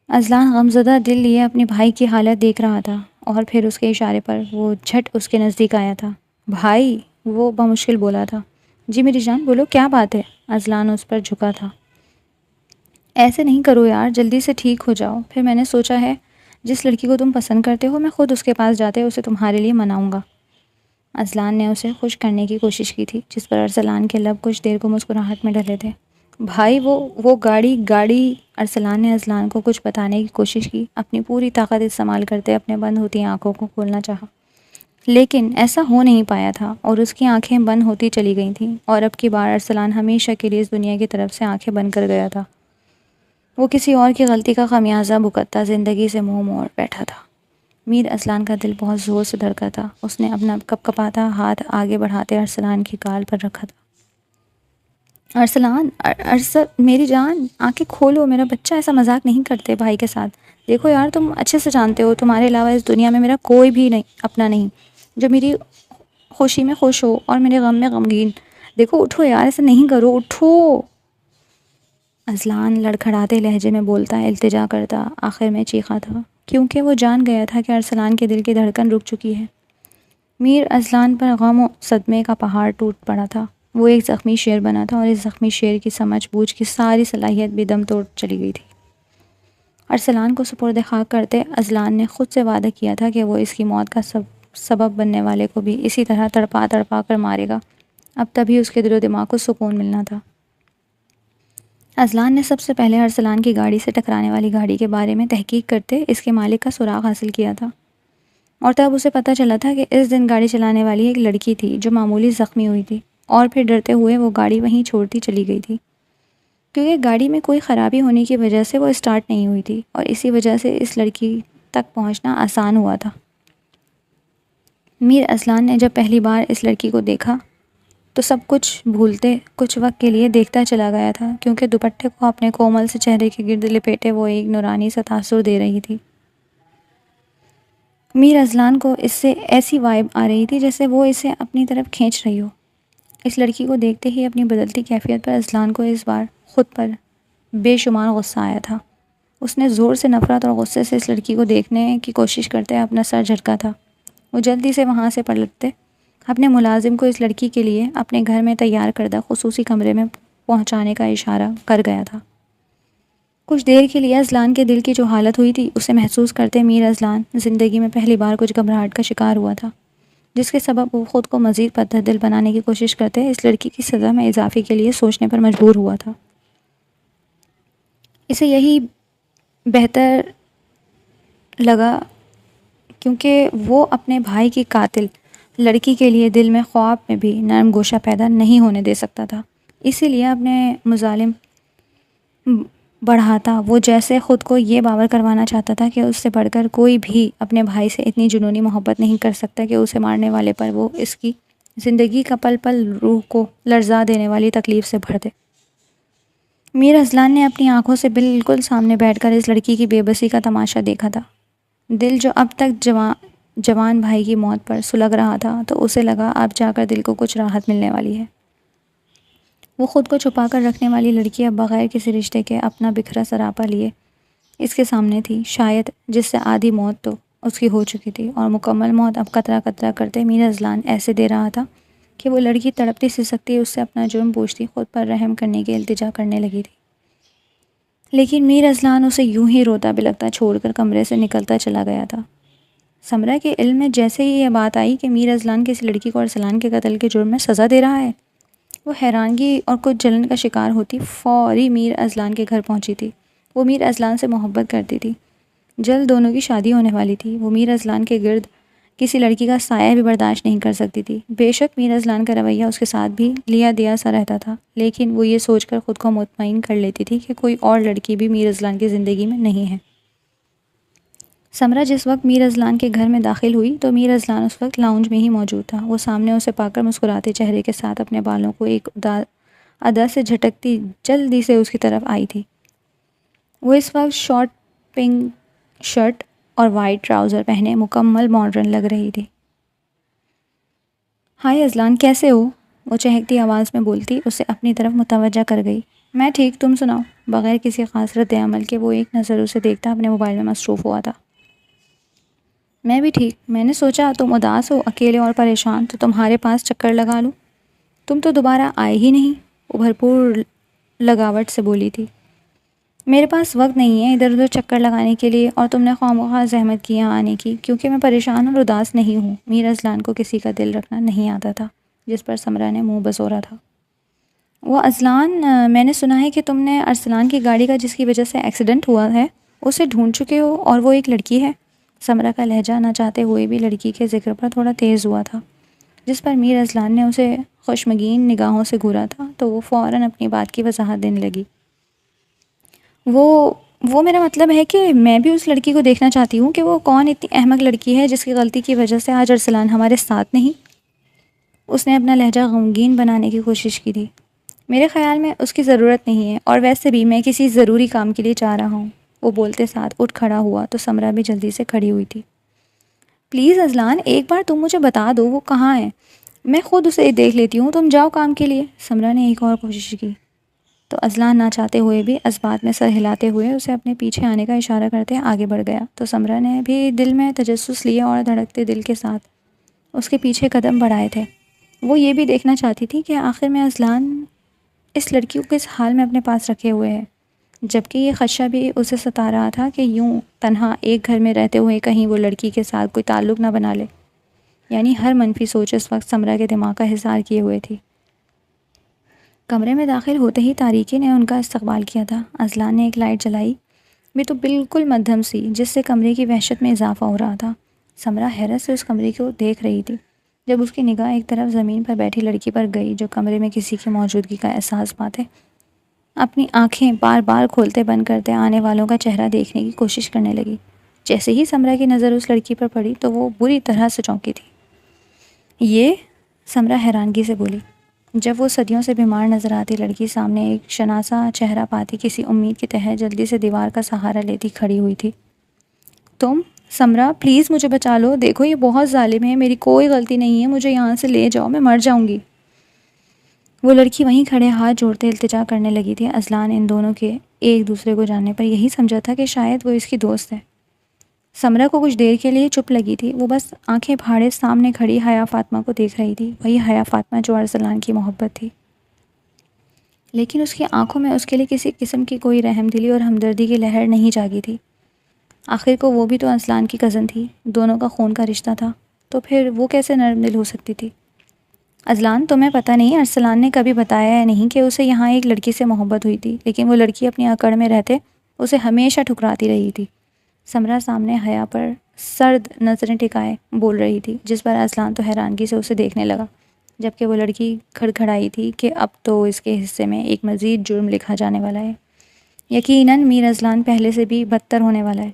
ارسلان غمزدہ دل لیے اپنے بھائی کی حالت دیکھ رہا تھا، اور پھر اس کے اشارے پر وہ جھٹ اس کے نزدیک آیا تھا۔ بھائی، وہ بمشکل بولا تھا۔ جی میری جان، بولو کیا بات ہے؟ ارسلان اس پر جھکا تھا۔ ایسے نہیں کرو یار، جلدی سے ٹھیک ہو جاؤ۔ پھر میں نے سوچا ہے جس لڑکی کو تم پسند کرتے ہو میں خود اس کے پاس جاتے اسے تمہارے لیے مناؤں گا۔ ارسلان نے اسے خوش کرنے کی کوشش کی تھی، جس پر ارسلان کے لب کچھ دیر کو مسکراہٹ میں ڈھلے تھے۔ بھائی، وہ گاڑی ارسلان نے ارسلان کو کچھ بتانے کی کوشش کی، اپنی پوری طاقت استعمال کرتے اپنے بند ہوتی آنکھوں کو کھولنا چاہا، لیکن ایسا ہو نہیں پایا تھا اور اس کی آنکھیں بند ہوتی چلی گئی تھیں، اور اب کی بار ارسلان ہمیشہ کے لیے اس دنیا کی طرف سے آنکھیں بند کر گیا تھا۔ وہ کسی اور کی غلطی کا خمیازہ بھگتتا زندگی سے منہ موڑ بیٹھا تھا۔ میر ارسلان کا دل بہت زور سے دھڑکا تھا۔ اس نے اپنا کپکپاتا ہاتھ آگے بڑھاتے ارسلان کی گال پر رکھا تھا۔ ارسلان، میری جان، آنکھیں کھولو، میرا بچہ ایسا مذاق نہیں کرتے بھائی کے ساتھ۔ دیکھو یار، تم اچھے سے جانتے ہو تمہارے علاوہ اس دنیا میں میرا کوئی بھی نہیں اپنا نہیں، جو میری خوشی میں خوش ہو اور میرے غم میں غمگین. دیکھو اٹھو یار، ایسا نہیں کرو، اٹھو. اذلان لڑکھڑاتے لہجے میں بولتا، التجا کرتا، آخر میں چیخا تھا، کیونکہ وہ جان گیا تھا کہ ارسلان کے دل کی دھڑکن رک چکی ہے. میر اذلان پر غم و صدمے کا پہاڑ ٹوٹ پڑا تھا. وہ ایک زخمی شیر بنا تھا، اور اس زخمی شیر کی سمجھ بوجھ کی ساری صلاحیت بھی دم توڑ چلی گئی تھی. ارسلان کو سپرد خاک کرتے اذلان نے خود سے وعدہ کیا تھا کہ وہ اس کی موت کا سبب بننے والے کو بھی اسی طرح تڑپا تڑپا کر مارے گا. اب تبھی اس کے دل و دماغ کو سکون ملنا تھا. اذلان نے سب سے پہلے ارسلان کی گاڑی سے ٹکرانے والی گاڑی کے بارے میں تحقیق کرتے اس کے مالک کا سراغ حاصل کیا تھا، اور تب اسے پتہ چلا تھا کہ اس دن گاڑی چلانے والی ایک لڑکی تھی جو معمولی زخمی ہوئی تھی، اور پھر ڈرتے ہوئے وہ گاڑی وہیں چھوڑتی چلی گئی تھی، کیونکہ گاڑی میں کوئی خرابی ہونے کی وجہ سے وہ اسٹارٹ نہیں ہوئی تھی، اور اسی وجہ سے اس لڑکی تک پہنچنا آسان ہوا تھا. میر اذلان نے جب پہلی بار اس لڑکی کو دیکھا تو سب کچھ بھولتے کچھ وقت کے لیے دیکھتا چلا گیا تھا، کیونکہ دوپٹے کو اپنے کومل سے چہرے کے گرد لپیٹے وہ ایک نورانی سا تاثر دے رہی تھی. میر اذلان کو اس سے ایسی وائب آ رہی تھی جیسے وہ اسے اپنی طرف کھینچ رہی ہو. اس لڑکی کو دیکھتے ہی اپنی بدلتی کیفیت پر اذلان کو اس بار خود پر بے شمار غصہ آیا تھا. اس نے زور سے نفرت اور غصے سے اس لڑکی کو دیکھنے کی کوشش کرتے اپنا سر جھٹکا تھا. وہ جلدی سے وہاں سے پلٹتے اپنے ملازم کو اس لڑکی کے لیے اپنے گھر میں تیار کردہ خصوصی کمرے میں پہنچانے کا اشارہ کر گیا تھا. کچھ دیر کے لیے اذلان کے دل کی جو حالت ہوئی تھی اسے محسوس کرتے میر اذلان زندگی میں پہلی بار کچھ گھبراہٹ کا شکار ہوا تھا، جس کے سبب وہ خود کو مزید پتھر دل بنانے کی کوشش کرتے اس لڑکی کی سزا میں اضافے کے لیے سوچنے پر مجبور ہوا تھا. اسے یہی بہتر لگا، کیونکہ وہ اپنے بھائی کی قاتل لڑکی کے لیے دل میں خواب میں بھی نرم گوشہ پیدا نہیں ہونے دے سکتا تھا. اسی لیے اپنے مظالم بڑھاتا وہ جیسے خود کو یہ باور کروانا چاہتا تھا کہ اس سے بڑھ کر کوئی بھی اپنے بھائی سے اتنی جنونی محبت نہیں کر سکتا کہ اسے مارنے والے پر وہ اس کی زندگی کا پل پل روح کو لرزا دینے والی تکلیف سے بھر دے. میر اذلان نے اپنی آنکھوں سے بالکل سامنے بیٹھ کر اس لڑکی کی بے بسی کا تماشا دیکھا تھا. دل جو اب تک جوان بھائی کی موت پر سلگ رہا تھا تو اسے لگا اب جا کر دل کو کچھ راحت ملنے والی ہے. وہ خود کو چھپا کر رکھنے والی لڑکی اب بغیر کسی رشتے کے اپنا بکھرا سراپا لیے اس کے سامنے تھی، شاید جس سے آدھی موت تو اس کی ہو چکی تھی، اور مکمل موت اب قطرہ قطرہ کرتے میر اذلان ایسے دے رہا تھا کہ وہ لڑکی تڑپتی سسکتی اس سے اپنا جرم پوچھتی خود پر رحم کرنے کی التجا کرنے لگی تھی. لیکن میر اذلان اسے یوں ہی روتا بلکتا چھوڑ کر کمرے سے نکلتا چلا گیا تھا. سمرہ کے علم میں جیسے ہی یہ بات آئی کہ میر اذلان کسی لڑکی کو ارسلان کے قتل کے جرم میں سزا دے رہا ہے، وہ حیرانگی اور کچھ جلن کا شکار ہوتی فوری میر اذلان کے گھر پہنچی تھی. وہ میر اذلان سے محبت کرتی تھی، جلد دونوں کی شادی ہونے والی تھی. وہ میر اذلان کے گرد کسی لڑکی کا سایہ بھی برداشت نہیں کر سکتی تھی. بے شک میر اذلان کا رویہ اس کے ساتھ بھی لیا دیا سا رہتا تھا، لیکن وہ یہ سوچ کر خود کو مطمئن کر لیتی تھی کہ کوئی اور لڑکی بھی میر اذلان کی زندگی میں نہیں ہے. سمرہ جس وقت میر اذلان کے گھر میں داخل ہوئی تو میر اذلان اس وقت لاؤنج میں ہی موجود تھا. وہ سامنے اسے پا کر مسکراتے چہرے کے ساتھ اپنے بالوں کو ایک ادا سے جھٹکتی جلدی سے اس کی طرف آئی تھی. وہ اس وقت شارٹ پنک شرٹ اور وائٹ ٹراؤزر پہنے مکمل ماڈرن لگ رہی تھی. ہائے اذلان، کیسے ہو؟ وہ چہکتی آواز میں بولتی اسے اپنی طرف متوجہ کر گئی. میں ٹھیک، تم سناؤ؟ بغیر کسی خاص رد عمل کے وہ ایک نظر اسے دیکھتا اپنے موبائل میں مصروف ہوا تھا. میں بھی ٹھیک. میں نے سوچا تم اداس ہو، اکیلے اور پریشان، تو تمہارے پاس چکر لگا لوں. تم تو دوبارہ آئے ہی نہیں، وہ بھرپور لگاوٹ سے بولی تھی. میرے پاس وقت نہیں ہے ادھر ادھر چکر لگانے کے لیے، اور تم نے خواہ زحمت کی یہاں آنے کی، کیونکہ میں پریشان اور اداس نہیں ہوں. میر اذلان کو کسی کا دل رکھنا نہیں آتا تھا، جس پر سمرہ نے منہ بزورا تھا. وہ اذلان، میں نے سنا ہے کہ تم نے ارسلان کی گاڑی کا جس کی وجہ سے ایکسیڈنٹ ہوا ہے اسے ڈھونڈ چکے ہو، اور وہ ایک لڑکی ہے. سمرہ کا لہجہ نہ چاہتے ہوئے بھی لڑکی کے ذکر پر تھوڑا تیز ہوا تھا، جس پر میر اذلان نے اسے خوشمگین نگاہوں سے گھورا تھا تو وہ فوراً اپنی بات کی وضاحت دینے لگی. وہ میرا مطلب ہے کہ میں بھی اس لڑکی کو دیکھنا چاہتی ہوں کہ وہ کون اتنی احمق لڑکی ہے جس کی غلطی کی وجہ سے آج ارسلان ہمارے ساتھ نہیں. اس نے اپنا لہجہ غمگین بنانے کی کوشش کی تھی. میرے خیال میں اس کی ضرورت نہیں ہے، اور ویسے بھی میں کسی ضروری کام کے لیے جا رہا ہوں. وہ بولتے ساتھ اٹھ کھڑا ہوا تو سمرہ بھی جلدی سے کھڑی ہوئی تھی. پلیز اذلان، ایک بار تم مجھے بتا دو وہ کہاں ہے. میں خود اسے دیکھ لیتی ہوں، تم جاؤ کام کے لیے۔ سمرہ نے ایک اور کوشش کی تو اذلان نہ چاہتے ہوئے بھی اسبات میں سر ہلاتے ہوئے اسے اپنے پیچھے آنے کا اشارہ کرتے آگے بڑھ گیا، تو سمرہ نے بھی دل میں تجسس لیے اور دھڑکتے دل کے ساتھ اس کے پیچھے قدم بڑھائے تھے۔ وہ یہ بھی دیکھنا چاہتی تھی کہ آخر میں اذلان اس لڑکی کو کس حال میں اپنے پاس رکھے ہوئے ہے، جبکہ یہ خدشہ بھی اسے ستا رہا تھا کہ یوں تنہا ایک گھر میں رہتے ہوئے کہیں وہ لڑکی کے ساتھ کوئی تعلق نہ بنا لے۔ یعنی ہر منفی سوچ اس وقت سمرہ کے دماغ کا حصار کیے ہوئے تھی۔ کمرے میں داخل ہوتے ہی تاریکی نے ان کا استقبال کیا تھا۔ اذلان نے ایک لائٹ جلائی بھی تو بالکل مدھم سی، جس سے کمرے کی وحشت میں اضافہ ہو رہا تھا۔ سمرہ حیرت سے اس کمرے کو دیکھ رہی تھی جب اس کی نگاہ ایک طرف زمین پر بیٹھی لڑکی پر گئی جو کمرے میں کسی کی موجودگی کا احساس پاتے اپنی آنکھیں بار بار کھولتے بند کرتے آنے والوں کا چہرہ دیکھنے کی کوشش کرنے لگی۔ جیسے ہی سمرہ کی نظر اس لڑکی پر پڑی تو وہ بری طرح سے چونکی تھی۔ یہ سمرہ حیرانگی سے بولی جب وہ صدیوں سے بیمار نظر آتی لڑکی سامنے ایک شناسا چہرہ پاتی کسی امید کے تحت جلدی سے دیوار کا سہارا لیتی کھڑی ہوئی تھی۔ تم سمرہ پلیز مجھے بچا لو، دیکھو یہ بہت ظالم ہے، میری کوئی غلطی نہیں ہے، مجھے یہاں سے لے جاؤ، میں مر جاؤں گی۔ وہ لڑکی وہیں کھڑے ہاتھ جوڑتے التجا کرنے لگی تھی۔ اذلان ان دونوں کے ایک دوسرے کو جاننے پر یہی سمجھا تھا کہ شاید وہ اس کی دوست ہے۔ سمرہ کو کچھ دیر کے لیے چپ لگی تھی، وہ بس آنکھیں پھاڑے سامنے کھڑی حیا فاطمہ کو دیکھ رہی تھی، وہی حیا فاطمہ جو ارسلان کی محبت تھی، لیکن اس کی آنکھوں میں اس کے لیے کسی قسم کی کوئی رحم دلی اور ہمدردی کی لہر نہیں جاگی تھی۔ آخر کو وہ بھی تو ارسلان کی کزن تھی، دونوں کا خون کا رشتہ تھا، تو پھر وہ کیسے نرم دل ہو سکتی تھی؟ اذلان تمہیں پتہ نہیں ارسلان نے کبھی بتایا ہے نہیں کہ اسے یہاں ایک لڑکی سے محبت ہوئی تھی، لیکن وہ لڑکی اپنی اکڑ میں رہتے اسے ہمیشہ ٹھکراتی رہی تھی۔ سمرہ سامنے حیا پر سرد نظریں ٹکائے بول رہی تھی، جس پر اذلان تو حیرانگی سے اسے دیکھنے لگا، جبکہ وہ لڑکی کھڑکھڑائی تھی کہ اب تو اس کے حصے میں ایک مزید جرم لکھا جانے والا ہے۔ یقیناً میر اذلان پہلے سے بھی بدتر ہونے والا ہے۔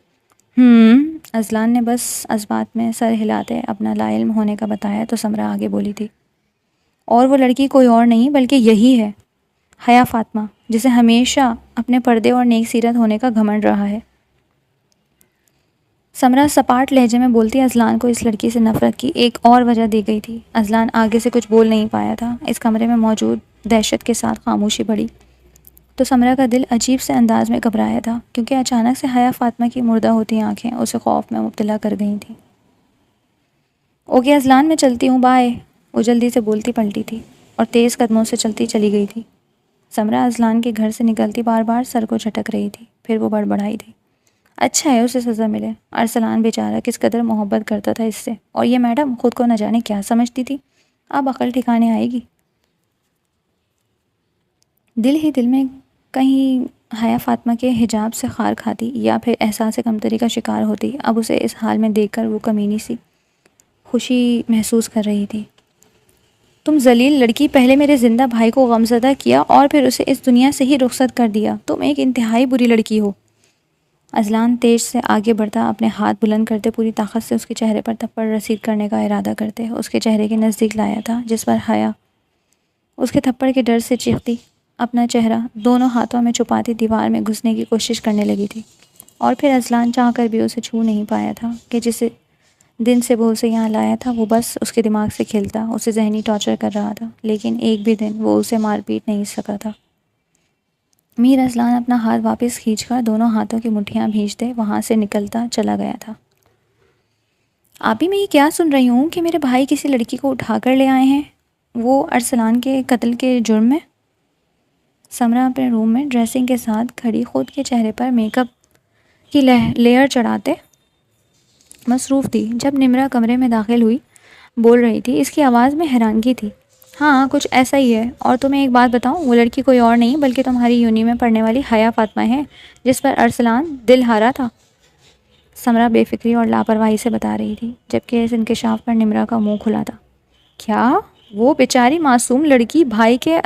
اذلان نے بس اسبات میں سر ہلاتے اپنا لا علم ہونے کا بتایا تو سمرہ آگے بولی تھی، اور وہ لڑکی کوئی اور نہیں بلکہ یہی ہے حیا فاطمہ، جسے ہمیشہ اپنے پردے اور نیک سیرت ہونے کا گھمنڈ رہا ہے۔ سمرہ سپاٹ لہجے میں بولتی اذلان کو اس لڑکی سے نفرت کی ایک اور وجہ دی گئی تھی۔ اذلان آگے سے کچھ بول نہیں پایا تھا، اس کمرے میں موجود دہشت کے ساتھ خاموشی بڑھی تو سمرہ کا دل عجیب سے انداز میں گھبرایا تھا، کیونکہ اچانک سے حیا فاطمہ کی مردہ ہوتی آنکھیں اسے خوف میں مبتلا کر گئی تھیں۔ اوکے اذلان، میں چلتی ہوں، بائے۔ وہ جلدی سے بولتی پلٹی تھی اور تیز قدموں سے چلتی چلی گئی تھی۔ سمرہ اذلان کے گھر سے نکلتی بار بار سر کو جھٹک رہی تھی، پھر وہ بڑبڑائی تھی، اچھا ہے اسے سزا ملے، ارسلان بیچارہ کس قدر محبت کرتا تھا اس سے، اور یہ میڈم خود کو نہ جانے کیا سمجھتی تھی، اب عقل ٹھکانے آئے گی۔ دل ہی دل میں کہیں حیا فاطمہ کے حجاب سے خار کھاتی یا پھر احساس کمتری کا شکار ہوتی۔ اب اسے اس حال میں دیکھ کر وہ کمینی سی خوشی محسوس کر رہی تھی۔ تم ذلیل لڑکی، پہلے میرے زندہ بھائی کو غمزدہ کیا اور پھر اسے اس دنیا سے ہی رخصت کر دیا، تم ایک انتہائی بری لڑکی ہو۔ اذلان تیز سے آگے بڑھتا اپنے ہاتھ بلند کرتے پوری طاقت سے اس کے چہرے پر تھپڑ رسید کرنے کا ارادہ کرتے اس کے چہرے کے نزدیک لایا تھا، جس پر حیا اس کے تھپڑ کے ڈر سے چیختی اپنا چہرہ دونوں ہاتھوں میں چھپاتی دیوار میں گھسنے کی کوشش کرنے لگی تھی، اور پھر اذلان چاہ کر بھی اسے چھو نہیں پایا تھا کہ جس دن سے وہ اسے یہاں لایا تھا وہ بس اس کے دماغ سے کھیلتا، اسے ذہنی ٹارچر کر رہا تھا، لیکن ایک بھی دن وہ اسے مار پیٹ نہیں سکا تھا۔ میر اذلان اپنا ہاتھ واپس کھینچ کر دونوں ہاتھوں کی مٹھیاں بھیجتے وہاں سے نکلتا چلا گیا تھا۔ آپی میں یہ کیا سن رہی ہوں کہ میرے بھائی کسی لڑکی کو اٹھا کر لے آئے ہیں، وہ ارسلان کے قتل کے جرم میں؟ سمرہ اپنے روم میں ڈریسنگ کے ساتھ کھڑی خود کے چہرے پر میک اپ کی لیئر چڑھاتے مصروف تھی جب نمرہ کمرے میں داخل ہوئی۔ بول رہی تھی، اس کی آواز میں حیرانگی تھی۔ ہاں کچھ ایسا ہی ہے، اور تمہیں ایک بات بتاؤں، وہ لڑکی کوئی اور نہیں بلکہ تمہاری یونی میں پڑھنے والی حیا فاطمہ ہے، جس پر ارسلان دل ہارا تھا۔ سمرہ بے فکری اور لاپرواہی سے بتا رہی تھی، جبکہ اس انکشاف پر نمرہ کا منہ کھلا تھا۔ کیا وہ بیچاری معصوم لڑکی بھائی کے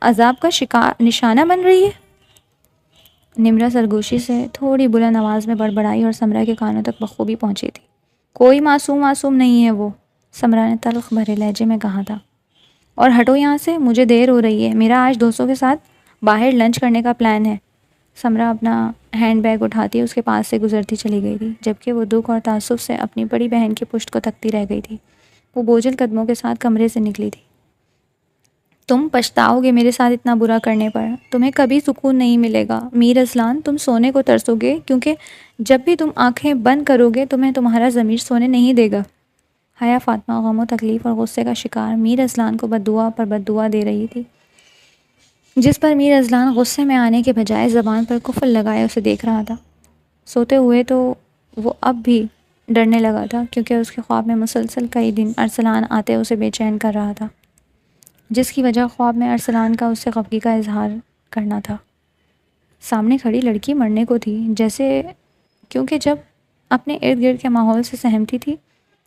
عذاب کا نشانہ بن رہی ہے؟ نمرہ سرگوشی سے تھوڑی بلند آواز میں بڑبڑائی اور سمرہ کے کانوں تک بخوبی پہنچی تھی۔ کوئی معصوم نہیں ہے وہ، سمرہ نے تلخ بھرے لہجے میں کہا تھا، اور ہٹو یہاں سے، مجھے دیر ہو رہی ہے، میرا آج دوستوں کے ساتھ باہر لنچ کرنے کا پلان ہے۔ سمرہ اپنا ہینڈ بیگ اٹھاتی اس کے پاس سے گزرتی چلی گئی تھی، جبکہ وہ دکھ اور تعصب سے اپنی بڑی بہن کی پشت کو تکتی رہ گئی تھی۔ وہ بوجھل قدموں کے ساتھ کمرے سے نکلی تھی۔ تم پچھتاؤ گے میرے ساتھ اتنا برا کرنے پر، تمہیں کبھی سکون نہیں ملے گا میر اصلان، تم سونے کو ترسو گے کیونکہ جب بھی تم آنکھیں بند کرو گے تمہیں تمہارا ضمیر سونے نہیں دے گا۔ حیا فاطمہ غم و تکلیف اور غصے کا شکار میر اصلان کو بد دعا پر بد دعا دے رہی تھی، جس پر میر اصلان غصے میں آنے کے بجائے زبان پر کفل لگائے اسے دیکھ رہا تھا۔ سوتے ہوئے تو وہ اب بھی ڈرنے لگا تھا کیونکہ اس کے خواب میں مسلسل کئی دن ارسلان آتے اسے بے چین کر رہا تھا، جس کی وجہ خواب میں ارسلان کا اس سے خفگی کا اظہار کرنا تھا۔ سامنے کھڑی لڑکی مرنے کو تھی جیسے، کیونکہ جب اپنے ارد گرد کے ماحول سے سہمتی تھی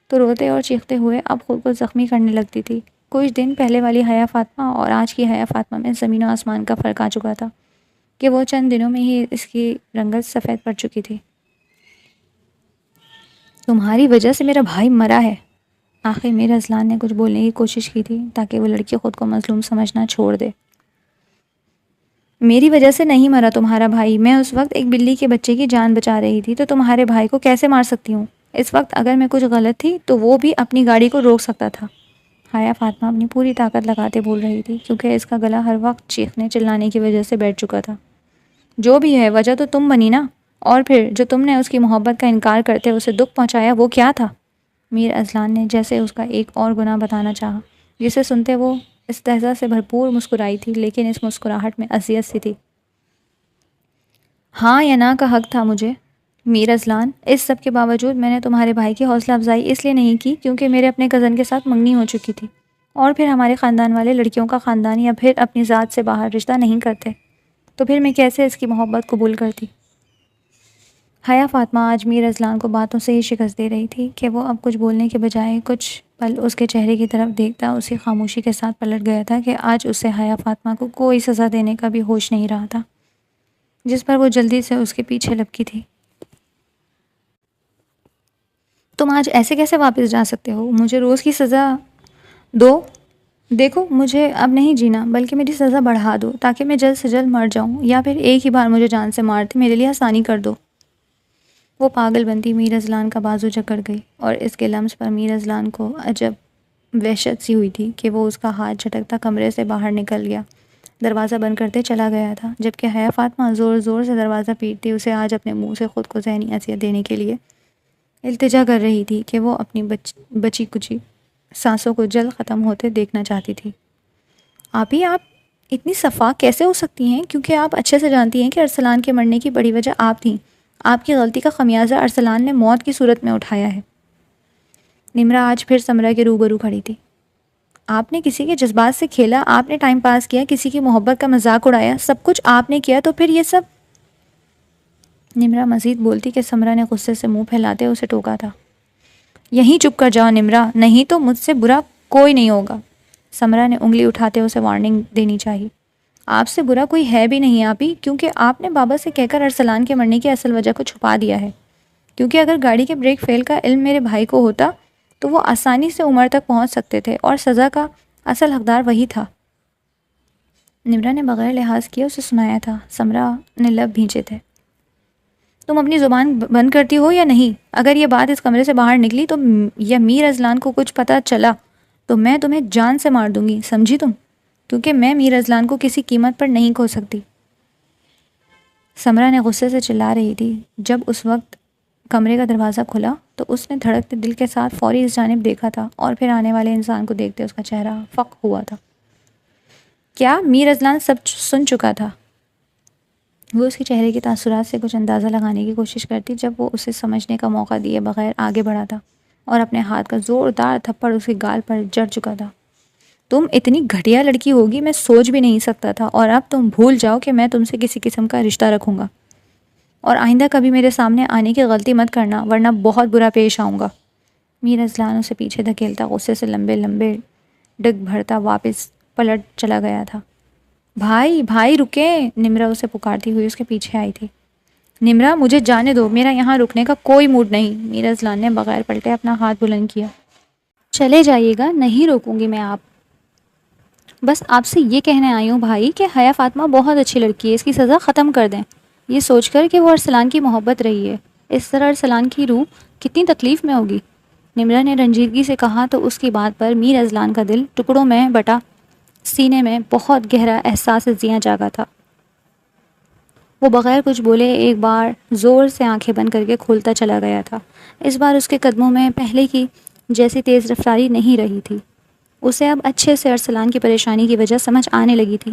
تو روتے اور چیختے ہوئے اب خود کو زخمی کرنے لگتی تھی۔ کچھ دن پہلے والی حیا فاطمہ اور آج کی حیا فاطمہ میں زمین و آسمان کا فرق آ چکا تھا کہ وہ چند دنوں میں ہی اس کی رنگت سفید پڑ چکی تھی۔ تمہاری وجہ سے میرا بھائی مرا ہے۔ آخر میر اصلان نے کچھ بولنے کی کوشش کی تھی تاکہ وہ لڑکی خود کو مظلوم سمجھنا چھوڑ دے۔ میری وجہ سے نہیں مرا تمہارا بھائی، میں اس وقت ایک بلی کے بچے کی جان بچا رہی تھی تو تمہارے بھائی کو کیسے مار سکتی ہوں؟ اس وقت اگر میں کچھ غلط تھی تو وہ بھی اپنی گاڑی کو روک سکتا تھا۔ حیا فاطمہ اپنی پوری طاقت لگاتے بول رہی تھی کیونکہ اس کا گلا ہر وقت چیخنے چلانے کی وجہ سے بیٹھ چکا تھا۔ جو بھی ہے وجہ تو تم بنی نا، اور پھر جو تم نے اس کی محبت کا انکار کرتے اسے دکھ پہنچایا وہ کیا تھا؟ میر اصلان نے جیسے اس کا ایک اور گناہ بتانا چاہا، جسے سنتے وہ استہزاء سے بھرپور مسکرائی تھی، لیکن اس مسکراہٹ میں اذیت سی تھی۔ ہاں یا نہ کا حق تھا مجھے میر اصلان، اس سب کے باوجود میں نے تمہارے بھائی کی حوصلہ افزائی اس لیے نہیں کی کیونکہ میرے اپنے کزن کے ساتھ منگنی ہو چکی تھی، اور پھر ہمارے خاندان والے لڑکیوں کا خاندان یا پھر اپنی ذات سے باہر رشتہ نہیں کرتے، تو پھر میں کیسے اس کی محبت قبول کرتی؟ حیا فاطمہ آج میر اصلان کو باتوں سے ہی شکست دے رہی تھی کہ وہ اب کچھ بولنے کے بجائے کچھ پل اس کے چہرے کی طرف دیکھتا اسی خاموشی کے ساتھ پلٹ گیا تھا کہ آج اسے حیا فاطمہ کو کوئی سزا دینے کا بھی ہوش نہیں رہا تھا، جس پر وہ جلدی سے اس کے پیچھے لپکی تھی۔ تم آج ایسے کیسے واپس جا سکتے ہو؟ مجھے روز کی سزا دو، دیکھو مجھے اب نہیں جینا بلکہ میری سزا بڑھا دو تاکہ میں جلد سے جلد مر جاؤں، یا پھر ایک ہی بار مجھے جان سے مارتے میرے لیے آسانی کر دو۔ وہ پاگل بنتی میر اصلان کا بازو جکڑ گئی اور اس کے لمس پر میر اصلان کو عجب وحشت سی ہوئی تھی کہ وہ اس کا ہاتھ جھٹکتا کمرے سے باہر نکل گیا، دروازہ بند کرتے چلا گیا تھا، جبکہ حیا فاطمہ زور زور سے دروازہ پیٹتی اسے آج اپنے منہ سے خود کو ذہنی اذیت دینے کے لیے التجا کر رہی تھی کہ وہ اپنی بچی کچی سانسوں کو جلد ختم ہوتے دیکھنا چاہتی تھی۔ آپی آپ اتنی صفا کیسے ہو سکتی ہیں؟ کیونکہ آپ اچھے سے جانتی ہیں کہ ارسلان کے مرنے کی بڑی وجہ آپ تھیں، آپ کی غلطی کا خمیازہ ارسلان نے موت کی صورت میں اٹھایا ہے۔ نمرا آج پھر سمرا کے روبرو کھڑی تھی۔ آپ نے کسی کے جذبات سے کھیلا، آپ نے ٹائم پاس کیا، کسی کی محبت کا مذاق اڑایا، سب کچھ آپ نے کیا، تو پھر یہ سب؟ نمرا مزید بولتی کہ سمرا نے غصے سے منہ پھیلاتے اسے ٹوکا تھا۔ یہیں چپ کر جاؤ نمرا، نہیں تو مجھ سے برا کوئی نہیں ہوگا۔ سمرا نے انگلی اٹھاتے اسے وارننگ دینی چاہی۔ آپ سے برا کوئی ہے بھی نہیں آپی، کیونکہ آپ نے بابا سے کہہ کر ارسلان کے مرنے کی اصل وجہ کو چھپا دیا ہے، کیونکہ اگر گاڑی کے بریک فیل کا علم میرے بھائی کو ہوتا تو وہ آسانی سے عمر تک پہنچ سکتے تھے اور سزا کا اصل حقدار وہی تھا۔ نمرا نے بغیر لحاظ کیے اسے سنایا تھا۔ سمرا نے لب بھینچے تھے۔ تم اپنی زبان بند کرتی ہو یا نہیں؟ اگر یہ بات اس کمرے سے باہر نکلی تو یا میر اصلان کو کچھ پتہ چلا تو میں تمہیں جان سے مار دوں گی، سمجھی تم؟ کیونکہ میں میر اصلان کو کسی قیمت پر نہیں کھو سکتی۔ سمرا نے غصے سے چلا رہی تھی۔ جب اس وقت کمرے کا دروازہ کھلا تو اس نے دھڑکتے دل کے ساتھ فوری اس جانب دیکھا تھا اور پھر آنے والے انسان کو دیکھتے اس کا چہرہ فق ہوا تھا۔ کیا میر اصلان سب سن چکا تھا؟ وہ اس کے چہرے کے تاثرات سے کچھ اندازہ لگانے کی کوشش کرتی جب وہ اسے سمجھنے کا موقع دیے بغیر آگے بڑھا تھا اور اپنے ہاتھ کا زوردار تھپڑ اس کے گال پر جڑ چکا تھا۔ تم اتنی گھٹیا لڑکی ہوگی میں سوچ بھی نہیں سکتا تھا، اور اب تم بھول جاؤ کہ میں تم سے کسی قسم کا رشتہ رکھوں گا، اور آئندہ کبھی میرے سامنے آنے کی غلطی مت کرنا ورنہ بہت برا پیش آؤں گا۔ میر اصلان اسے پیچھے دھکیلتا غصے سے لمبے لمبے ڈگ بھرتا واپس پلٹ چلا گیا تھا۔ بھائی بھائی رکیں، نمرا اسے پکارتی ہوئی اس کے پیچھے آئی تھی۔ نمرا مجھے جانے دو، میرا یہاں رکنے کا کوئی موڈ نہیں۔ میر اصلان نے بغیر پلٹے اپنا ہاتھ بلند کیا۔ چلے جائیے گا، نہیں روکوں گی میں آپ، بس آپ سے یہ کہنے آئی ہوں بھائی کہ حیا فاطمہ بہت اچھی لڑکی ہے، اس کی سزا ختم کر دیں، یہ سوچ کر کہ وہ ارسلان کی محبت رہی ہے۔ اس طرح ارسلان کی روح کتنی تکلیف میں ہوگی۔ نمرہ نے رنجیدگی سے کہا تو اس کی بات پر میر اذلان کا دل ٹکڑوں میں بٹا، سینے میں بہت گہرا احساس زیاں جاگا تھا۔ وہ بغیر کچھ بولے ایک بار زور سے آنکھیں بند کر کے کھولتا چلا گیا تھا۔ اس بار اس کے قدموں میں پہلے کی جیسی تیز رفتاری نہیں رہی تھی۔ اسے اب اچھے سے ارسلان کی پریشانی کی وجہ سمجھ آنے لگی تھی،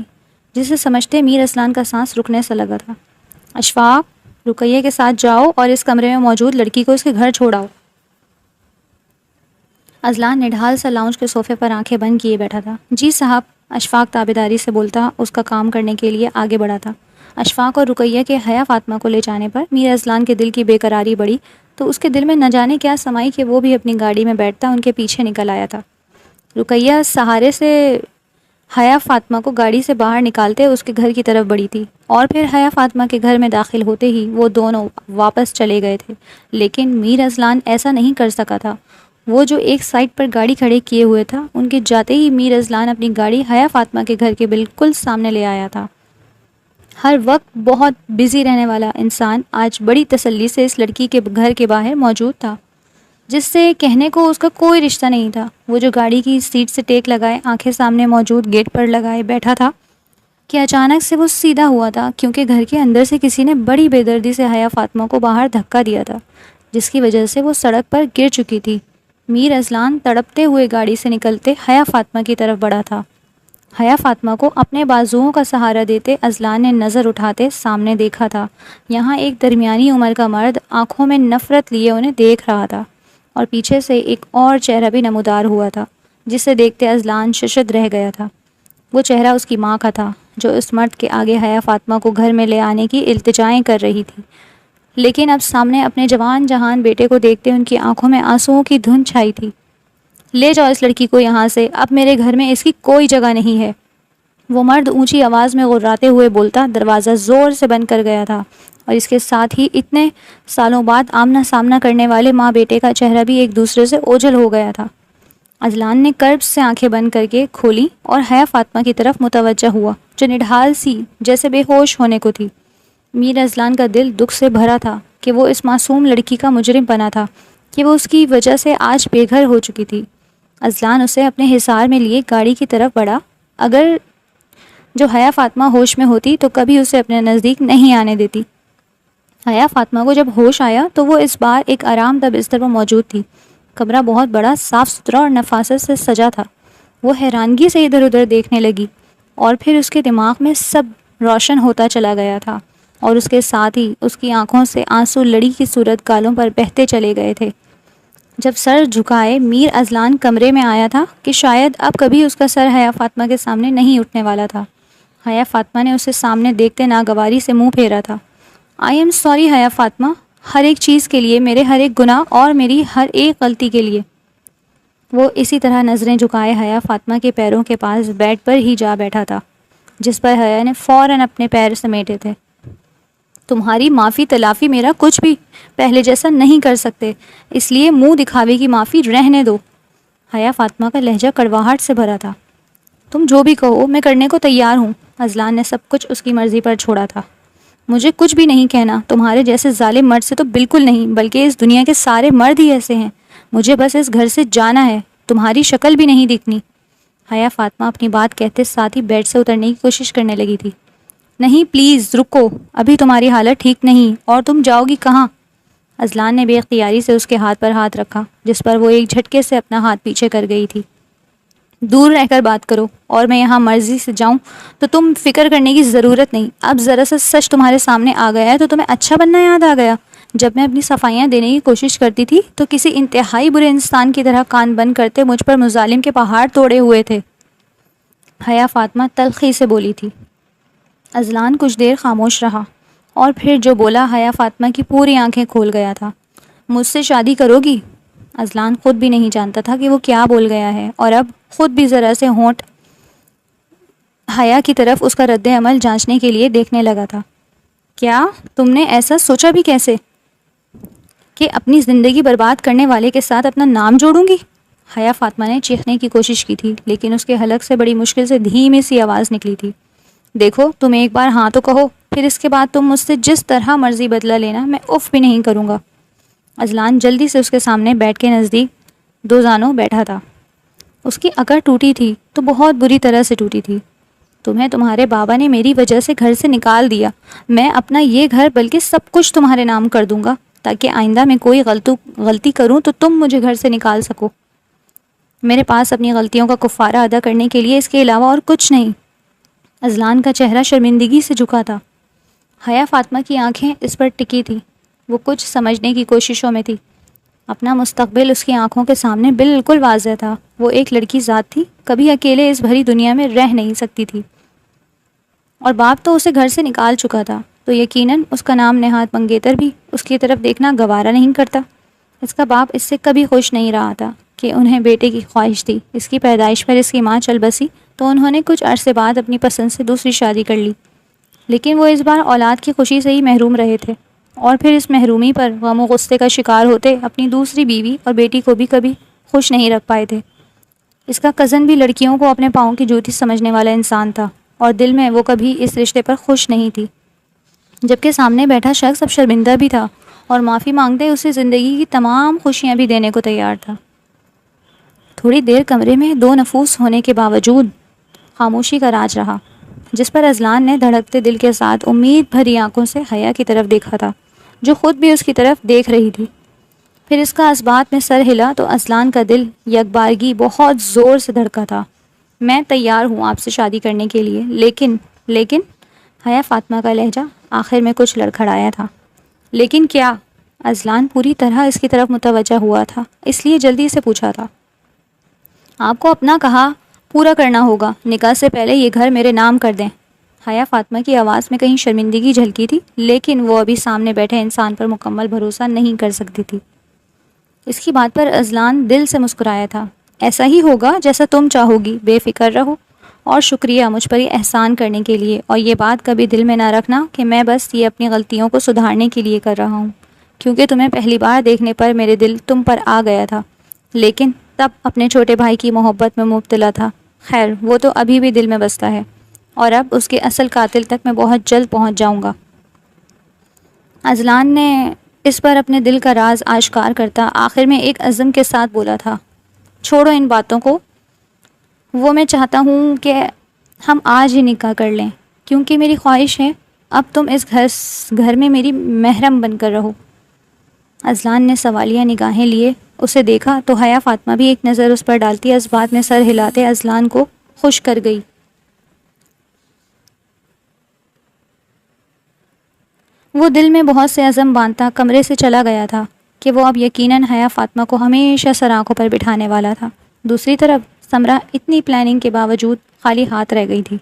جسے سمجھتے میر اذلان کا سانس رکنے سا لگا تھا۔ اشفاق، رقیہ کے ساتھ جاؤ اور اس کمرے میں موجود لڑکی کو اس کے گھر چھوڑاؤ۔ اذلان نڈھال سا لاؤنج کے صوفے پر آنکھیں بند کیے بیٹھا تھا۔ جی صاحب، اشفاق تابعداری سے بولتا اس کا کام کرنے کے لیے آگے بڑھا تھا۔ اشفاق اور رقیہ کے حیا فاطمہ کو لے جانے پر میر اذلان کے دل کی بے قراری بڑھی تو اس کے دل میں نہ جانے کیا سمائی کہ وہ بھی اپنی گاڑی میں بیٹھتا ان کے پیچھے نکل آیا تھا۔ رقیہ سہارے سے حیا فاطمہ کو گاڑی سے باہر نکالتے اس کے گھر کی طرف بڑھی تھی، اور پھر حیا فاطمہ کے گھر میں داخل ہوتے ہی وہ دونوں واپس چلے گئے تھے۔ لیکن میر اذلان ایسا نہیں کر سکا تھا۔ وہ جو ایک سائڈ پر گاڑی کھڑے کیے ہوئے تھا، ان کے جاتے ہی میر اذلان اپنی گاڑی حیا فاطمہ کے گھر کے بالکل سامنے لے آیا تھا۔ ہر وقت بہت بزی رہنے والا انسان آج بڑی تسلی سے اس لڑکی کے گھر کے باہر موجود تھا، جس سے کہنے کو اس کا کوئی رشتہ نہیں تھا۔ وہ جو گاڑی کی سیٹ سے ٹیک لگائے آنکھیں سامنے موجود گیٹ پر لگائے بیٹھا تھا کہ اچانک سے وہ سیدھا ہوا تھا، کیونکہ گھر کے اندر سے کسی نے بڑی بے دردی سے حیا فاطمہ کو باہر دھکا دیا تھا، جس کی وجہ سے وہ سڑک پر گر چکی تھی۔ میر اذلان تڑپتے ہوئے گاڑی سے نکلتے حیا فاطمہ کی طرف بڑھا تھا۔ حیا فاطمہ کو اپنے بازوؤں کا سہارا دیتے اذلان نے نظر اٹھاتے سامنے دیکھا تھا۔ یہاں ایک درمیانی عمر کا مرد آنکھوں میں نفرت لیے انہیں دیکھ رہا تھا، اور پیچھے سے ایک اور چہرہ بھی نمودار ہوا تھا، جسے دیکھتے اذلان ششد رہ گیا تھا۔ وہ چہرہ اس کی ماں کا تھا، جو اس مرد کے آگے حیا فاطمہ کو گھر میں لے آنے کی التجائیں کر رہی تھی، لیکن اب سامنے اپنے جوان جہان بیٹے کو دیکھتے ان کی آنکھوں میں آنسوؤں کی دھند چھائی تھی۔ لے جاؤ اس لڑکی کو یہاں سے، اب میرے گھر میں اس کی کوئی جگہ نہیں ہے، وہ مرد اونچی آواز میں غراتے ہوئے بولتا۔ دروازہ زور سے بند کر گیا تھا، اور اس کے ساتھ ہی اتنے سالوں بعد آمنا سامنا کرنے والے ماں بیٹے کا چہرہ بھی ایک دوسرے سے اوجھل ہو گیا تھا۔ اذلان نے کرب سے آنکھیں بند کر کے کھولی اور حیا فاطمہ کی طرف متوجہ ہوا، جو نڈھال سی جیسے بے ہوش ہونے کو تھی۔ میر اذلان کا دل دکھ سے بھرا تھا کہ وہ اس معصوم لڑکی کا مجرم بنا تھا، کہ وہ اس کی وجہ سے آج بے گھر ہو چکی تھی۔ اذلان اسے اپنے حصار میں لیے گاڑی کی طرف بڑھا۔ اگر جو حیا فاطمہ ہوش میں ہوتی تو کبھی اسے اپنے نزدیک نہیں آنے دیتی۔ حیا فاطمہ کو جب ہوش آیا تو وہ اس بار ایک آرام دہ بستر پر موجود تھی۔ کمرہ بہت بڑا، صاف ستھرا اور نفاست سے سجا تھا۔ وہ حیرانگی سے ادھر ادھر دیکھنے لگی، اور پھر اس کے دماغ میں سب روشن ہوتا چلا گیا تھا، اور اس کے ساتھ ہی اس کی آنکھوں سے آنسو لڑی کی صورت گالوں پر بہتے چلے گئے تھے۔ جب سر جھکائے میر اذلان کمرے میں آیا تھا کہ شاید اب کبھی اس کا سر حیا فاطمہ کے سامنے نہیں اٹھنے والا تھا۔ حیا فاطمہ نے اسے سامنے دیکھتے ناگواری سے منہ پھیرا تھا۔ آئی ایم سوری حیا فاطمہ، ہر ایک چیز کے لیے، میرے ہر ایک گناہ اور میری ہر ایک غلطی کے لیے۔ وہ اسی طرح نظریں جھکائے حیا فاطمہ کے پیروں کے پاس بیڈ پر ہی جا بیٹھا تھا، جس پر حیا نے فوراً اپنے پیر سمیٹے تھے۔ تمہاری معافی تلافی میرا کچھ بھی پہلے جیسا نہیں کر سکتے، اس لیے منہ دکھاوے کی معافی رہنے دو۔ حیا فاطمہ کا لہجہ کڑواہٹ سے بھرا تھا۔ تم جو بھی کہو میں کرنے کو تیار ہوں۔ اذلان نے سب کچھ اس کی مرضی پر چھوڑا تھا۔ مجھے کچھ بھی نہیں کہنا، تمہارے جیسے ظالم مرد سے تو بالکل نہیں، بلکہ اس دنیا کے سارے مرد ہی ایسے ہیں۔ مجھے بس اس گھر سے جانا ہے، تمہاری شکل بھی نہیں دکھنی۔ حیا فاطمہ اپنی بات کہتے ساتھ ہی بیڈ سے اترنے کی کوشش کرنے لگی تھی۔ نہیں پلیز رکو، ابھی تمہاری حالت ٹھیک نہیں، اور تم جاؤ گی کہاں؟ اذلان نے بے اختیاری سے اس کے ہاتھ پر ہاتھ رکھا، جس پر وہ ایک جھٹکے سے اپنا ہاتھ پیچھے کر گئی تھی۔ دور رہ کر بات کرو، اور میں یہاں مرضی سے جاؤں تو تم فکر کرنے کی ضرورت نہیں۔ اب ذرا سا سچ تمہارے سامنے آ گیا ہے تو تمہیں اچھا بننا یاد آ گیا۔ جب میں اپنی صفائیاں دینے کی کوشش کرتی تھی تو کسی انتہائی برے انسان کی طرح کان بند کرتے مجھ پر مظالم کے پہاڑ توڑے ہوئے تھے، حیا فاطمہ تلخی سے بولی تھی۔ اذلان کچھ دیر خاموش رہا، اور پھر جو بولا حیا فاطمہ کی پوری آنکھیں کھول گیا تھا۔ مجھ سے شادی کرو گی؟ اذلان خود بھی نہیں جانتا تھا کہ وہ کیا بول گیا ہے، اور اب خود بھی ذرا سے ہونٹ حیا کی طرف اس کا رد عمل جانچنے کے لیے دیکھنے لگا تھا۔ کیا تم نے ایسا سوچا بھی کیسے کہ اپنی زندگی برباد کرنے والے کے ساتھ اپنا نام جوڑوں گی؟ حیا فاطمہ نے چیخنے کی کوشش کی تھی، لیکن اس کے حلق سے بڑی مشکل سے دھیمی سی آواز نکلی تھی۔ دیکھو تم ایک بار ہاں تو کہو، پھر اس کے بعد تم مجھ سے جس طرح مرضی بدلہ لینا، میں اف بھی نہیں کروں گا۔ اذلان جلدی سے اس کے سامنے بیٹھ کے نزدیک دوزانوں بیٹھا تھا۔ اس کی اکڑ ٹوٹی تھی تو بہت بری طرح سے ٹوٹی تھی۔ تمہیں تمہارے بابا نے میری وجہ سے گھر سے نکال دیا، میں اپنا یہ گھر بلکہ سب کچھ تمہارے نام کر دوں گا تاکہ آئندہ میں کوئی غلطی کروں تو تم مجھے گھر سے نکال سکو۔ میرے پاس اپنی غلطیوں کا کفارہ ادا کرنے کے لیے اس کے علاوہ اور کچھ نہیں۔ اذلان کا چہرہ شرمندگی سے جھکا تھا۔ حیا فاطمہ کی آنکھیں اس پر ٹکی تھی۔ وہ کچھ سمجھنے کی کوششوں میں تھی۔ اپنا مستقبل اس کی آنکھوں کے سامنے بالکل واضح تھا۔ وہ ایک لڑکی ذات تھی، کبھی اکیلے اس بھری دنیا میں رہ نہیں سکتی تھی، اور باپ تو اسے گھر سے نکال چکا تھا، تو یقیناً اس کا نام نہاد منگیتر بھی اس کی طرف دیکھنا گوارا نہیں کرتا۔ اس کا باپ اس سے کبھی خوش نہیں رہا تھا کہ انہیں بیٹے کی خواہش تھی۔ اس کی پیدائش پر اس کی ماں چل بسی تو انہوں نے کچھ عرصے بعد اپنی پسند سے دوسری شادی کر لی، لیکن وہ اس بار اولاد کی خوشی سے ہی محروم رہے تھے، اور پھر اس محرومی پر غم و غصے کا شکار ہوتے اپنی دوسری بیوی اور بیٹی کو بھی کبھی خوش نہیں رکھ پائے تھے۔ اس کا کزن بھی لڑکیوں کو اپنے پاؤں کی جوتی سمجھنے والا انسان تھا، اور دل میں وہ کبھی اس رشتے پر خوش نہیں تھی، جبکہ سامنے بیٹھا شخص اب شرمندہ بھی تھا اور معافی مانگتے اسے زندگی کی تمام خوشیاں بھی دینے کو تیار تھا۔ تھوڑی دیر کمرے میں دو نفوس ہونے کے باوجود خاموشی کا راج رہا، جس پر اذلان نے دھڑکتے دل کے ساتھ امید بھری آنکھوں سے حیا کی طرف دیکھا تھا، جو خود بھی اس کی طرف دیکھ رہی تھی۔ پھر اس کا اس بات میں سر ہلا تو اذلان کا دل یک بارگی بہت زور سے دھڑکا تھا۔ میں تیار ہوں آپ سے شادی کرنے کے لیے، لیکن حیا فاطمہ کا لہجہ آخر میں کچھ لڑکھڑایا تھا۔ لیکن کیا؟ اذلان پوری طرح اس کی طرف متوجہ ہوا تھا، اس لیے جلدی سے پوچھا تھا۔ آپ کو اپنا کہا پورا کرنا ہوگا، نکاح سے پہلے یہ گھر میرے نام کر دیں۔ حیا فاطمہ کی آواز میں کہیں شرمندگی جھلکی تھی، لیکن وہ ابھی سامنے بیٹھے انسان پر مکمل بھروسہ نہیں کر سکتی تھی۔ اس کی بات پر اذلان دل سے مسکرایا تھا۔ ایسا ہی ہوگا جیسا تم چاہو گی، بے فکر رہو، اور شکریہ مجھ پر یہ احسان کرنے کے لیے، اور یہ بات کبھی دل میں نہ رکھنا کہ میں بس یہ اپنی غلطیوں کو سدھارنے کے لیے کر رہا ہوں، کیونکہ تمہیں پہلی بار دیکھنے پر میرے دل تم پر آ گیا تھا، لیکن تب اپنے چھوٹے بھائی کی محبت میں مبتلا تھا۔ خیر، وہ تو ابھی بھی دل میں بستا ہے، اور اب اس کے اصل قاتل تک میں بہت جلد پہنچ جاؤں گا۔ اذلان نے اس پر اپنے دل کا راز آشکار کرتا آخر میں ایک عزم کے ساتھ بولا تھا، چھوڑو ان باتوں کو، وہ میں چاہتا ہوں کہ ہم آج ہی نکاح کر لیں، کیونکہ میری خواہش ہے اب تم اس گھر میں میری محرم بن کر رہو۔ اذلان نے سوالیہ نگاہیں لیے اسے دیکھا تو حیا فاطمہ بھی ایک نظر اس پر ڈالتی اس بات میں سر ہلاتے اذلان کو خوش کر گئی۔ وہ دل میں بہت سے عزم باندھتا کمرے سے چلا گیا تھا کہ وہ اب یقیناً حیا فاطمہ کو ہمیشہ سر آنکھوں پر بٹھانے والا تھا۔ دوسری طرف سمرہ اتنی پلاننگ کے باوجود خالی ہاتھ رہ گئی تھی۔